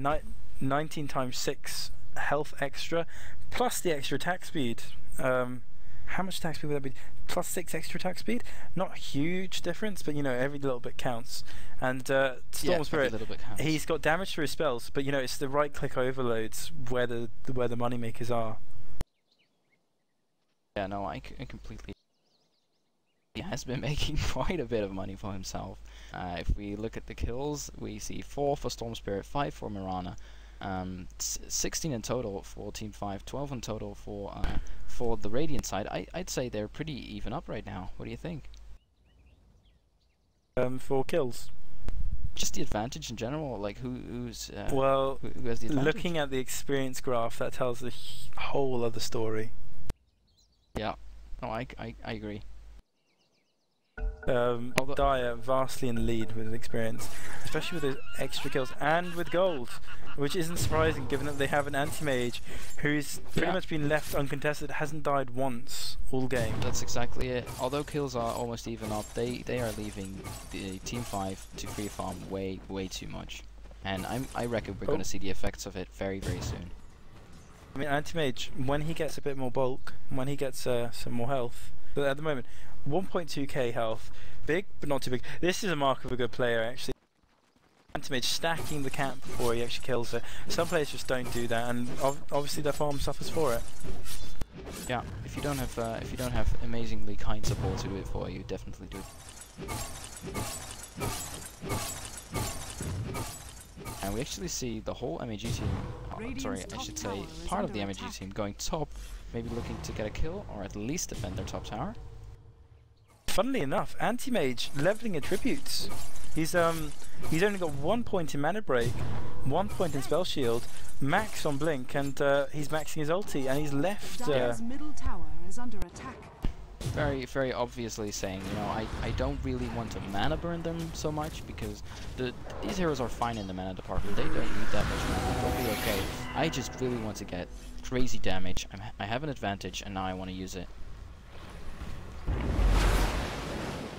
S2: 19 times 6 health extra. Plus the extra attack speed. How much attack speed would that be? Plus 6 extra attack speed? Not a huge difference, but every little bit counts. And Storm Spirit, he's got damage through his spells, but it's the right click overloads where the money makers are.
S3: Yeah, no, I completely. He has been making quite a bit of money for himself. If we look at the kills, we see 4 for Storm Spirit, 5 for Mirana. 16 in total for Team 5, 12 in total for the Radiant side. I'd say they're pretty even up right now. What do you think?
S2: For kills?
S3: Just the advantage in general, like who has the advantage?
S2: Looking at the experience graph, that tells a whole other story.
S3: Yeah, no, I agree.
S2: Dyer vastly in the lead with experience, especially with those extra kills and with gold, which isn't surprising given that they have an anti-mage who's pretty much been left uncontested, hasn't died once all game.
S3: That's exactly it. Although kills are almost even up, they are leaving the Team 5 to free farm way too much. And I reckon we're going to see the effects of it very soon.
S2: I mean, anti-mage, when he gets a bit more bulk, when he gets some more health, but at the moment 1.2k health, big but not too big. This is a mark of a good player actually. Anti-mage stacking the camp before he actually kills it. Some players just don't do that, and obviously their farm suffers for it.
S3: Yeah, if you don't have amazingly kind support to do it for you, definitely do it. And we actually see the whole MAG team, sorry, I should say part of the MAG team going top, maybe looking to get a kill or at least defend their top tower.
S2: Funnily enough, anti-mage leveling attributes. He's only got 1 point in mana break, 1 point in spell shield, max on blink, and he's maxing his ulti, and he's left.
S1: Dire's middle tower is under attack.
S3: Very obviously saying, you know, I don't really want to mana burn them so much because these heroes are fine in the mana department. They don't need that much mana. They'll be okay. I just really want to get crazy damage. I have an advantage, and now I want to use it.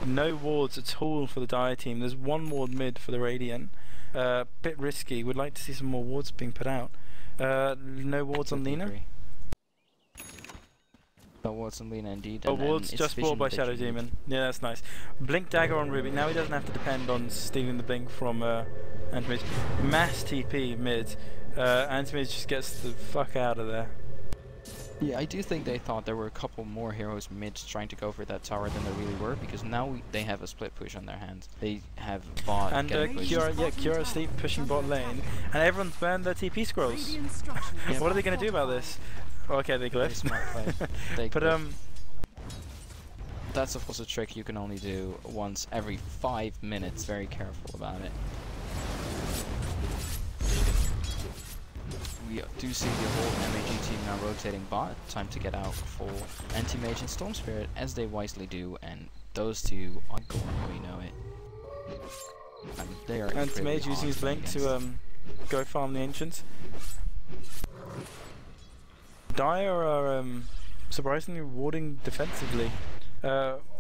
S2: No wards at all for the Dire team. There's one ward mid for the Radiant. Bit risky. Would like to see some more wards being put out. No wards on Lina.
S3: No wards on Lina indeed.
S2: Oh, wards just bought by Shadow Demon. Yeah, that's nice. Blink dagger on Ruby. Now he doesn't have to depend on stealing the blink from Antimage. Mass TP mid. Antimage just gets the fuck out of there.
S3: Yeah, I do think they thought there were a couple more heroes mid trying to go for that tower than there really were, because now they have a split push on their hands. They have bot
S2: and Cura Sleep pushing bot lane, and everyone's burned their TP scrolls. What are they going to do about this? Okay, they glyphed. But
S3: that's of course a trick you can only do once every 5 minutes. Very careful about it. We do see the whole MAG team now rotating bot. Time to get out for Anti-Mage and Storm Spirit, as they wisely do, and those two are going, we know it. And they are
S2: Anti-Mage using his blink to go farm the Ancients. Dire are surprisingly warding defensively.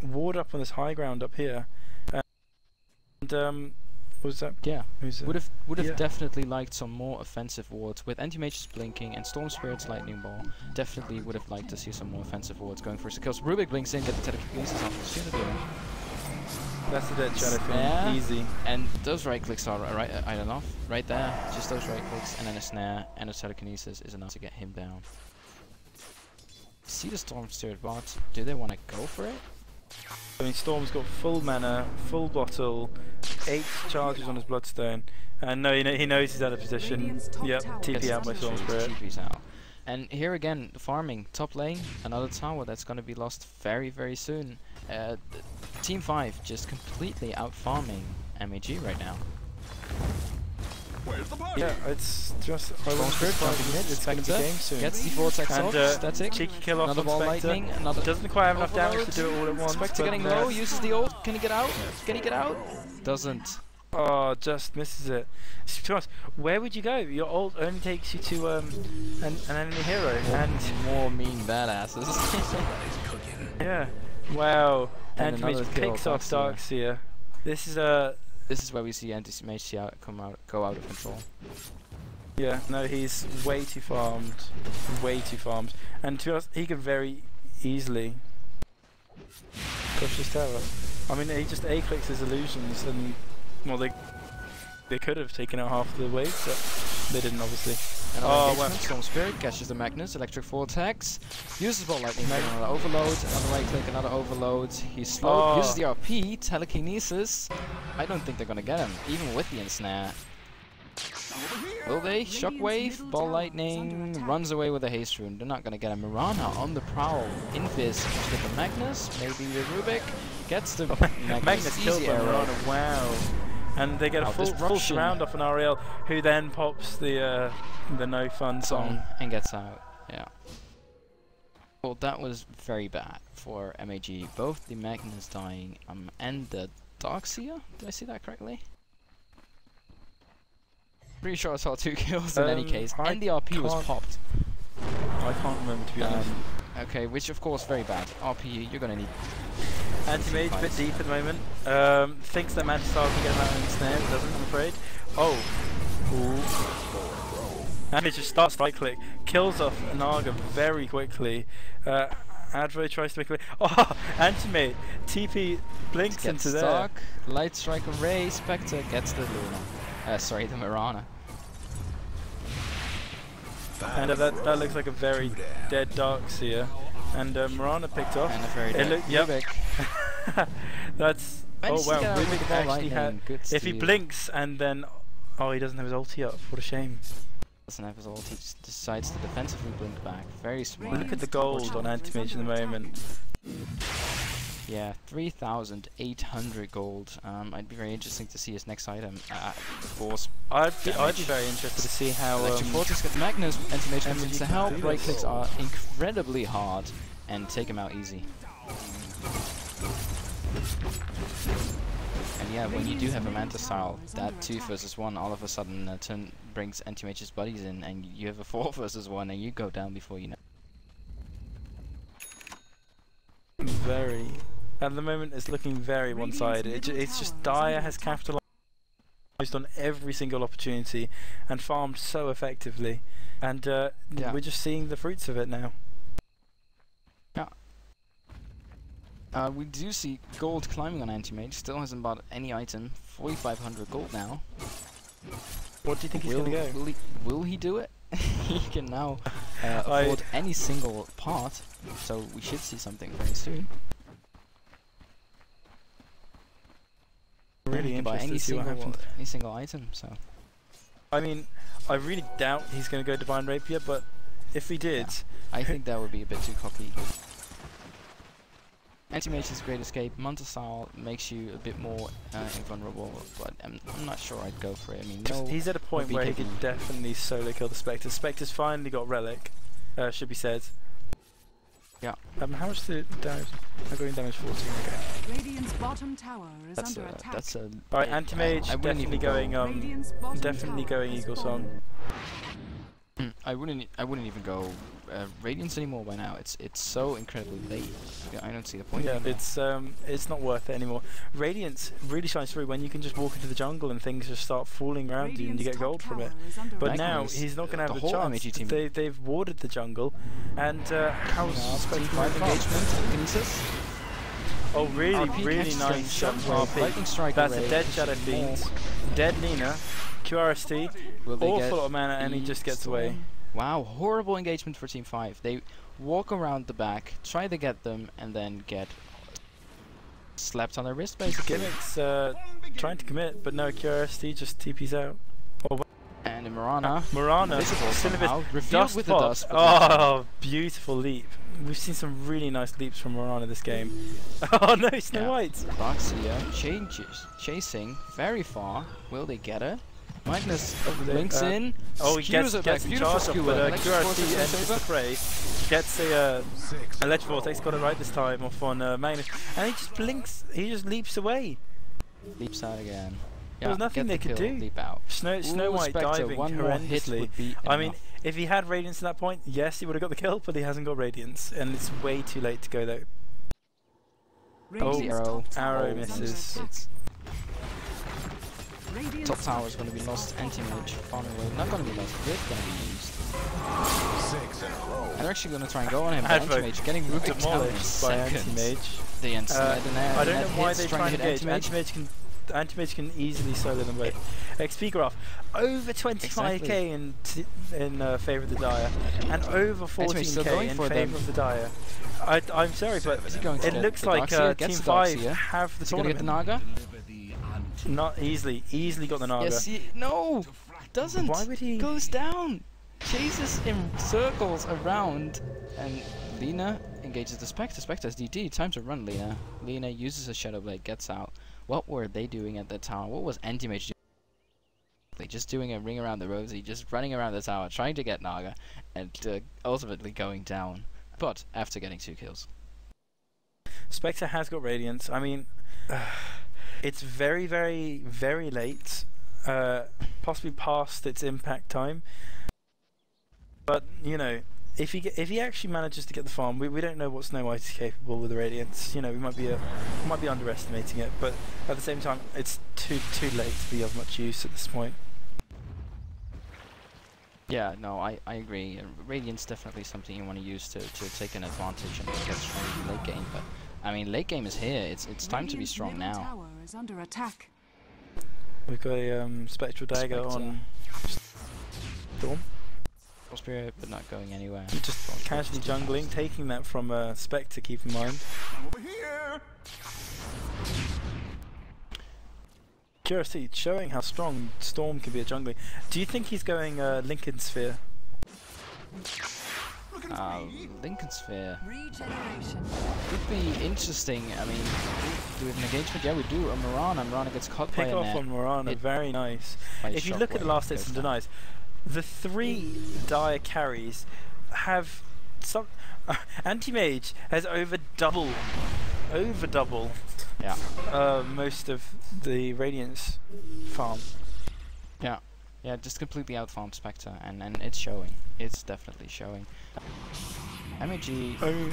S2: Ward up on this high ground up here. And what was that?
S3: Yeah, would have definitely liked some more offensive wards. With Anti-Mage's blinking and Storm Spirit's lightning ball, definitely would have liked to see some more offensive wards going for kills. Rubik blinks in, get the telekinesis off the Shadow.
S2: That's a dead Shadow Fiend, easy.
S3: And those right clicks are enough, right there. Just those right clicks, and then a snare and a telekinesis is enough to get him down. See the Storm Spirit bot. Do they want to go for it?
S2: I mean, Storm's got full mana, full bottle, 8 charges on his Bloodstone, and no, he knows he's out of position. Yep, TP out by Storm Spirit.
S3: TP's out. And here again, farming, top lane, another tower that's going to be lost very soon. Team 5 just completely out farming MAG right now.
S2: Yeah, it's just it's going to be game soon.
S3: Gets the vortex off, static.
S2: Cheeky kill off
S3: another ball lightning, another
S2: doesn't quite have enough damage to do it all at once.
S3: Spectre getting low, uses the ult. Can he get out? Can he get out? Doesn't.
S2: Oh, just misses it. To be honest, where would you go? Your ult only takes you to an enemy hero and
S3: more mean badasses.
S2: Yeah. Wow. Anti-Mage picks off Darkseer. This is
S3: where we see Anti-Mage go out of control.
S2: Yeah, no, he's way too farmed. And to be honest, he could very easily push his tower. I mean, he just A-clicks his illusions, and well, they could have taken out half the wave, but they didn't, obviously.
S3: Wow. Storm Spirit catches the Magnus, electric vortex, uses ball lightning, another overload, another right click, another overload. He's slow, uses the RP, telekinesis. I don't think they're gonna get him, even with the ensnare. Will they? Shockwave, ball lightning, runs away with a haste rune. They're not gonna get him. Mirana on the prowl. Invis get the Magnus, maybe the Rubik gets the
S2: Magnus kills Mirana. Wow. And they get a full surround off an Ariel, who then pops the no fun song
S3: and gets out. Yeah. Well, that was very bad for MAG. Both the Magnus dying and the Darkseer. Did I see that correctly? Pretty sure I saw 2 kills in any case, and the RP was popped.
S2: I can't remember, to be honest.
S3: Okay, which of course very bad. RP, you're gonna need.
S2: Anti-mage a bit deep at the moment. Thinks that Mantisar can get that in the snare, but doesn't, I'm afraid. Oh. Ooh. And it just starts right click, kills off Naga very quickly. Advo tries to make away. Oh, Anti-mage. TP blinks into
S3: stuck.
S2: there.
S3: Light Strike Array, Spectre gets the Luna. Sorry, the Mirana.
S2: And that looks like a very dead Darkseer. And Mirana picked off.
S3: And a very dead
S2: Yep. That's... Oh wow, Rubik actually had... If he blinks and then... Oh, he doesn't have his ulti up. What a shame.
S3: Doesn't have his ulti, he just decides to defensively blink back. Very smart.
S2: Look at the gold on Anti-Mage in the moment.
S3: Yeah, 3,800 gold. I'd be very interesting to see his next item. Of course,
S2: I'd be very interested to see how.
S3: Electric Fortress gets Magnus. Anti-Mage comes in to help. Right clicks are incredibly hard and take him out easy. And yeah, when you do have a Manta style, that 2 versus 1 all of a sudden brings Anti-Mage's buddies in, and you have a 4 versus 1, and you go down before you know.
S2: Very. At the moment, it's looking very one-sided. It's just Dire has capitalized on every single opportunity and farmed so effectively, and
S3: yeah.
S2: We're just seeing the fruits of it now.
S3: Yeah. We do see gold climbing on Anti-Mage. Still hasn't bought any item. 4,500 gold now.
S2: What do you think he's gonna go?
S3: Will he do it? He can now afford any single part, so we should see something very soon.
S2: Really interested
S3: to
S2: see what happens.
S3: Any single item, so.
S2: I mean, I really doubt he's going to go Divine Rapier, but if he did...
S3: Yeah, I think that would be a bit too cocky. Anti-Mage is a great escape. Manta style makes you a bit more invulnerable, but I'm not sure I'd go for it. I mean,
S2: he's at a point where he could definitely solo kill the Spectre. Spectre's finally got Relic, should be said.
S3: Yeah.
S2: How much the damage? I'm going damage 14. Okay.
S1: Radiant's bottom tower is under attack.
S3: That's a.
S2: Alright, Anti-Mage definitely going. Definitely going Eagle Song.
S3: I wouldn't even go Radiance anymore by now. It's so incredibly late. I don't see the point.
S2: Yeah, it's not worth it anymore. Radiance really shines through when you can just walk into the jungle and things just start falling around you and you get gold from it. But now he's not going to have the chance. They've warded the jungle, and how's
S3: Team 5 engagement? Kinesis.
S2: Oh, really nice RP. That's a dead Shadow Fiend, dead Nina, QRST, awful lot of mana, and he just gets away.
S3: Wow, horrible engagement for Team 5. They walk around the back, try to get them, and then get slapped on their wrist, basically.
S2: Gimmick's trying to commit, but no, QRST just TP's out.
S3: And in Mirana,
S2: dust with the dust. Oh, beautiful leap. We've seen some really nice leaps from Mirana this game. Oh no, Snow White!
S3: Darkseer chasing very far. Will they get her? Magnus links in.
S2: Oh, he gets in charge of, but QRC enters the fray. Gets a Electric Vortex, got it right this time off on Magnus. And he just blinks, he just leaps away.
S3: Leaps out again. Yeah,
S2: there was nothing they could do.
S3: Leap out.
S2: Snow White
S3: Spectre,
S2: diving
S3: one
S2: horrendously.
S3: I
S2: mean, if he had Radiance at that point, yes, he would have got the kill, but he hasn't got Radiance, and it's way too late to go though.
S3: Oh, arrow
S2: misses.
S3: Top tower is going to be lost. Anti-Mage farming away. Not going to be lost. It's going to be used. And they're actually going to try and go on him. Anti-Mage getting Rubik down in seconds. The
S2: I don't know why they try and hit Anti-Mage can easily solo them both. XP graph over 25k in favour of the Dire, and over 14k in favour of the Dire. I'm sorry, but it looks like Team 5 have the tournament.
S3: Get the Naga?
S2: Not easily got the Naga.
S3: Yes, no, doesn't.
S2: Why would he?
S3: Goes down, chases in circles around, and Lina engages the Spectre. Spectre's DD. Time to run, Lina. Lina uses a Shadow Blade, gets out. What were they doing at the tower? What was Anti-Mage doing? Just doing a ring around the rosy, just running around the tower, trying to get Naga, and ultimately going down. but after getting 2 kills.
S2: Spectre has got Radiance. I mean, it's very, very, very late. Possibly past its impact time. But you know, if he actually manages to get the farm, we don't know what Snow White is capable with the Radiance. You know, we might be underestimating it, but at the same time, it's too late to be of much use at this point.
S3: Yeah, no, I agree. Radiant's definitely something you want to use to take an advantage and get strong in late game. But I mean, late game is here. It's time to be strong now.
S1: Tower is under attack.
S2: We've got a Spectral Dagger on Storm.
S3: Spirit, but not going anywhere.
S2: Just casually jungling, taking that from Spectre, keep in mind.
S4: Over here.
S2: Curiosity, showing how strong Storm can be at jungling. Do you think he's going Lincoln Sphere?
S3: Lincoln Sphere
S1: Regeneration.
S3: would be interesting. I mean, do we have an engagement? Yeah, we do. Mirana. Mirana gets caught by
S2: Pick
S3: a
S2: off
S3: net.
S2: on Mirana, very nice. If you look at the last hits and denies, the 3 dire carries have some. Anti-Mage has over double.
S3: Yeah.
S2: Most of the Radiance farm.
S3: Yeah, just completely outfarmed Spectre, and it's showing. It's definitely showing. MEG,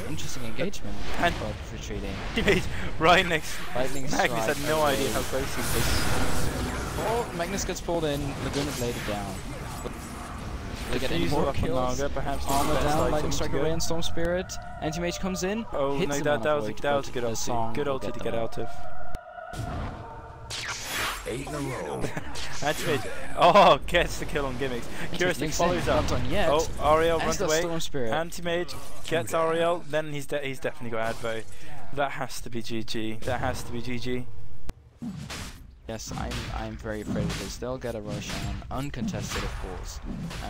S3: interesting engagement,
S2: and
S3: but retreating.
S2: Anti-Mage right next.
S3: Lightning
S2: Magnus
S3: strike
S2: had no
S3: away.
S2: idea how close he was.
S3: Oh, Magnus gets pulled in. Laguna bladed down. They get any
S2: Diffusal
S3: more
S2: up on
S3: kills.
S2: Naga, perhaps not
S3: Armor
S2: the best
S3: down,
S2: item
S3: Lightning
S2: to
S3: Strike
S2: go.
S3: away and Storm Spirit. Anti-Mage comes in,
S2: Oh
S3: hits
S2: no,
S3: him
S2: that
S3: on a
S2: was a
S3: void,
S2: good
S3: but the song
S2: ulti. Good
S3: will
S2: ulti to
S3: them
S2: get out of.
S4: 8 in a row.
S2: Anti-Mage. Oh, gets the kill on gimmicks. Curiosity
S3: Links in,
S2: follows up.
S3: not done yet.
S2: Oh, Ariel
S3: As
S2: runs
S3: does
S2: away.
S3: Storm Spirit.
S2: Anti-Mage gets Ariel. Then he's definitely got Advo. That has to be GG. That has to be GG.
S3: Yes, I'm very afraid of this. They'll get a Roshan, uncontested of course.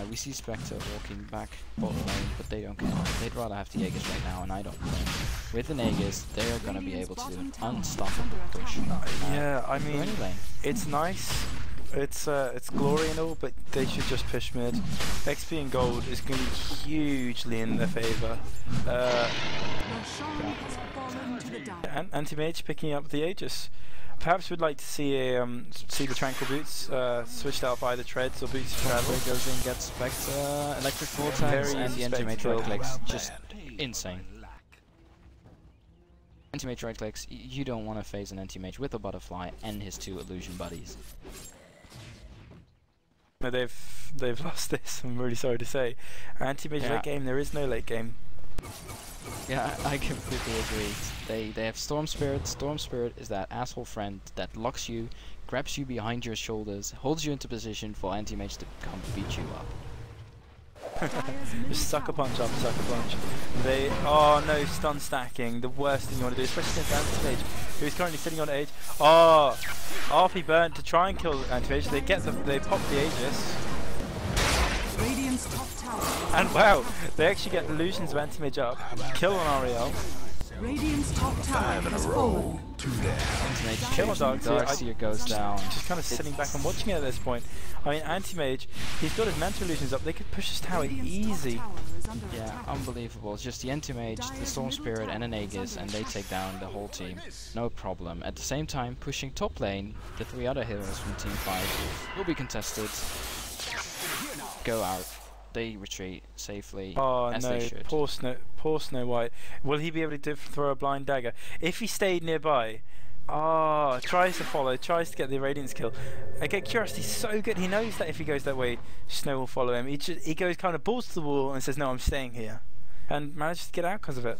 S3: We see Spectre walking back bot lane, but they don't care. They'd rather have the Aegis right now, and I don't care. With an Aegis, they're gonna be able to do an unstoppable push.
S2: Yeah, I
S3: through
S2: mean,
S3: any lane.
S2: it's nice. It's glory and all, but they should just push mid. XP and gold is going to be hugely in their favour.
S1: Roshan has fallen to the dire.
S2: Anti-Mage picking up the Aegis. Perhaps we'd like to see see the Tranquil Boots switched out by the Treads or Boots of Travel.
S3: Where goes in, gets Spectre, Electric Vortex,
S2: Very
S3: and the
S2: easy
S3: Anti-Mage
S2: Spectre
S3: right
S2: kill.
S3: clicks. Just insane. Anti-Mage right clicks, you don't want to phase an Anti-Mage with a Butterfly and his 2 illusion buddies.
S2: No, they've lost this. I'm really sorry to say. Anti-Mage late game. There is no late game.
S3: Yeah, I completely agree. They have Storm Spirit. Storm Spirit is that asshole friend that locks you, grabs you behind your shoulders, holds you into position for Anti-Mage to come beat you up.
S2: Just sucker punch after sucker punch. Oh no, stun stacking, the worst thing you want to do, especially against Anti-Mage, who is currently sitting on Age. Oh, RP burn to try and kill Anti-Mage. They pop the Aegis.
S1: Radiant's top tower.
S2: And wow, they actually get illusions of Anti-Mage up. Kill on Ariel.
S1: Radiant's top tower has fallen.
S3: Anti-Mage
S2: Kill on Darkseer.
S3: Darkseer goes down.
S2: Just kind of sitting back and watching it at this point. I mean, Anti-Mage, he's got his mental illusions up. They could push his tower easy.
S3: Yeah, unbelievable. It's just the Anti-Mage, the Storm Spirit, and an Aegis, and they take down the whole team. No problem. At the same time, pushing top lane, the 3 other heroes from Team 5 will be contested. Go out. They retreat safely,
S2: Oh
S3: as
S2: no,
S3: they should.
S2: poor Snow White. Will he be able to throw a blind dagger? If he stayed nearby, tries to follow, tries to get the Radiance kill. Again, Curiosity's so good. He knows that if he goes that way, Snow will follow him. He goes kind of balls to the wall and says, "No, I'm staying here," and manages to get out because of it.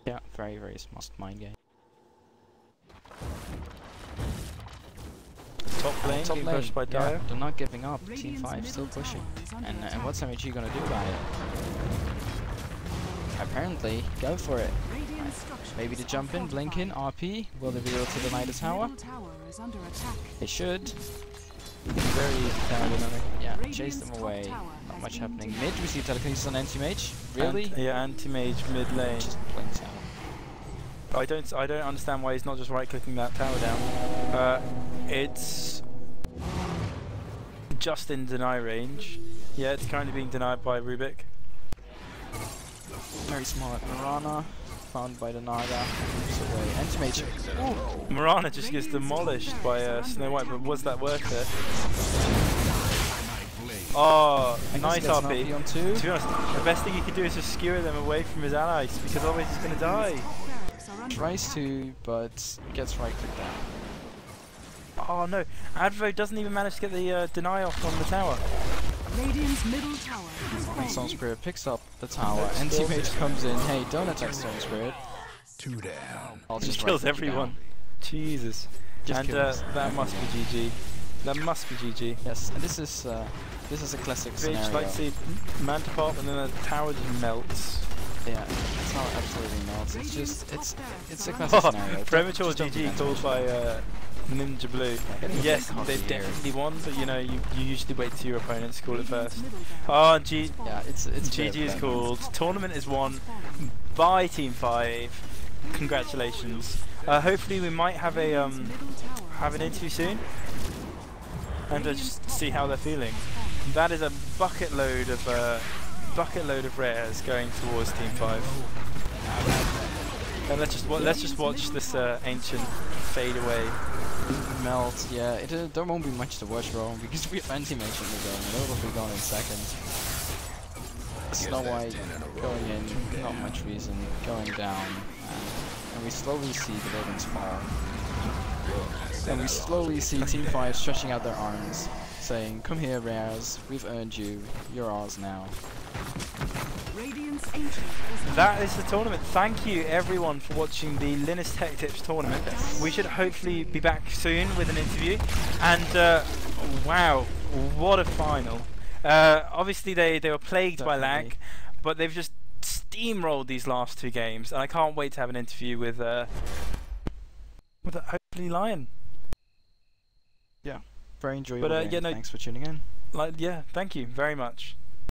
S3: Yeah, very, very smart mind game.
S2: Top lane being pushed by
S3: yeah,
S2: Dire.
S3: they're not giving up. Team
S1: Radiant's
S3: 5 still
S1: middle
S3: pushing.
S1: tower is under
S3: And
S1: attack.
S3: what's MHG gonna do about it? Apparently, go for it.
S1: Radiant structures
S3: Maybe to
S1: are
S3: jump in, blink in,
S1: fortified.
S3: RP. Will they be able to deny the tower?
S1: Middle tower is under attack.
S3: They should.
S2: Very easy.
S3: Yeah,
S1: Radiant's
S3: chase them
S1: top
S3: away.
S1: tower
S3: Not
S1: has
S3: much
S1: been
S3: happening.
S1: defeated.
S3: Mid, we see telekinesis on Anti-Mage. Really?
S2: Yeah, Anti-Mage mid lane.
S3: Just blinks out.
S2: I don't understand why he's not just right-clicking that tower down. It's just in deny range. Yeah, it's currently being denied by Rubik.
S3: Very smart Marana, found by the Naga, moves away. Anti-mage. Ooh.
S2: Mirana just gets demolished by Snow White, but was that worth it? Oh, nice RP.
S3: On two.
S2: To be honest, the best thing he could do is just skewer them away from his allies, because otherwise he's going to die.
S3: Tries to, but gets right clicked down.
S2: Oh no, Advo doesn't even manage to get the deny off on the tower.
S1: Radiant's middle tower is
S3: And Storm
S1: falling.
S3: Spirit picks up the tower. Anti-mage comes in. Hey, don't attack Storm Spirit.
S4: 2 down.
S3: I'll
S2: Just
S3: right
S2: kills
S3: click you
S2: everyone.
S3: down.
S2: Jesus.
S3: Just
S2: And
S3: kills.
S2: that must be GG. That must be GG.
S3: Yes, and this is a classic
S2: Bitch,
S3: scenario.
S2: like see Manta pop and then the tower just melts.
S3: Yeah, it's not absolutely melts. It's just it's a classic scenario.
S2: Premature
S3: Just don't
S2: GG
S3: defend
S2: called
S3: much.
S2: by Ninja Blue.
S3: getting a
S2: Yes,
S3: bit
S2: they
S3: cocky here.
S2: definitely won, but you know you usually wait till your opponents call it
S1: Radiant's
S2: first.
S1: middle
S2: Oh,
S1: tower is
S3: Yeah,
S1: falling.
S3: it's
S2: GG is called. Tournament is won by Team 5. Congratulations. Hopefully we might have a
S1: Radiant's middle tower
S2: have
S1: is
S2: an interview
S1: under
S2: soon and just see how they're feeling. That is a bucket load of rares going towards Team 5. And let's just watch this ancient fade away.
S3: Melt, yeah. There won't be much to watch, bro, because we have anti-mage in the game, and it'll be gone in seconds. Snow White going in, not much reason, going down, and we slowly see the buildings fall. And we slowly see Team 5 stretching out their arms, saying, "Come here, rares, we've earned you, you're ours now."
S1: Radiant's ancient is
S2: That is the tournament. Thank you everyone for watching the Linus Tech Tips tournament. We should hopefully be back soon with an interview. And wow, what a final. Obviously they were plagued by lag,
S3: Definitely.
S2: but they've just steamrolled these last two games, and I can't wait to have an interview with hopefully Lion.
S3: Very enjoyable
S2: But,
S3: game.
S2: yeah, no-
S3: Thanks for tuning in.
S2: Like, yeah, thank you very much.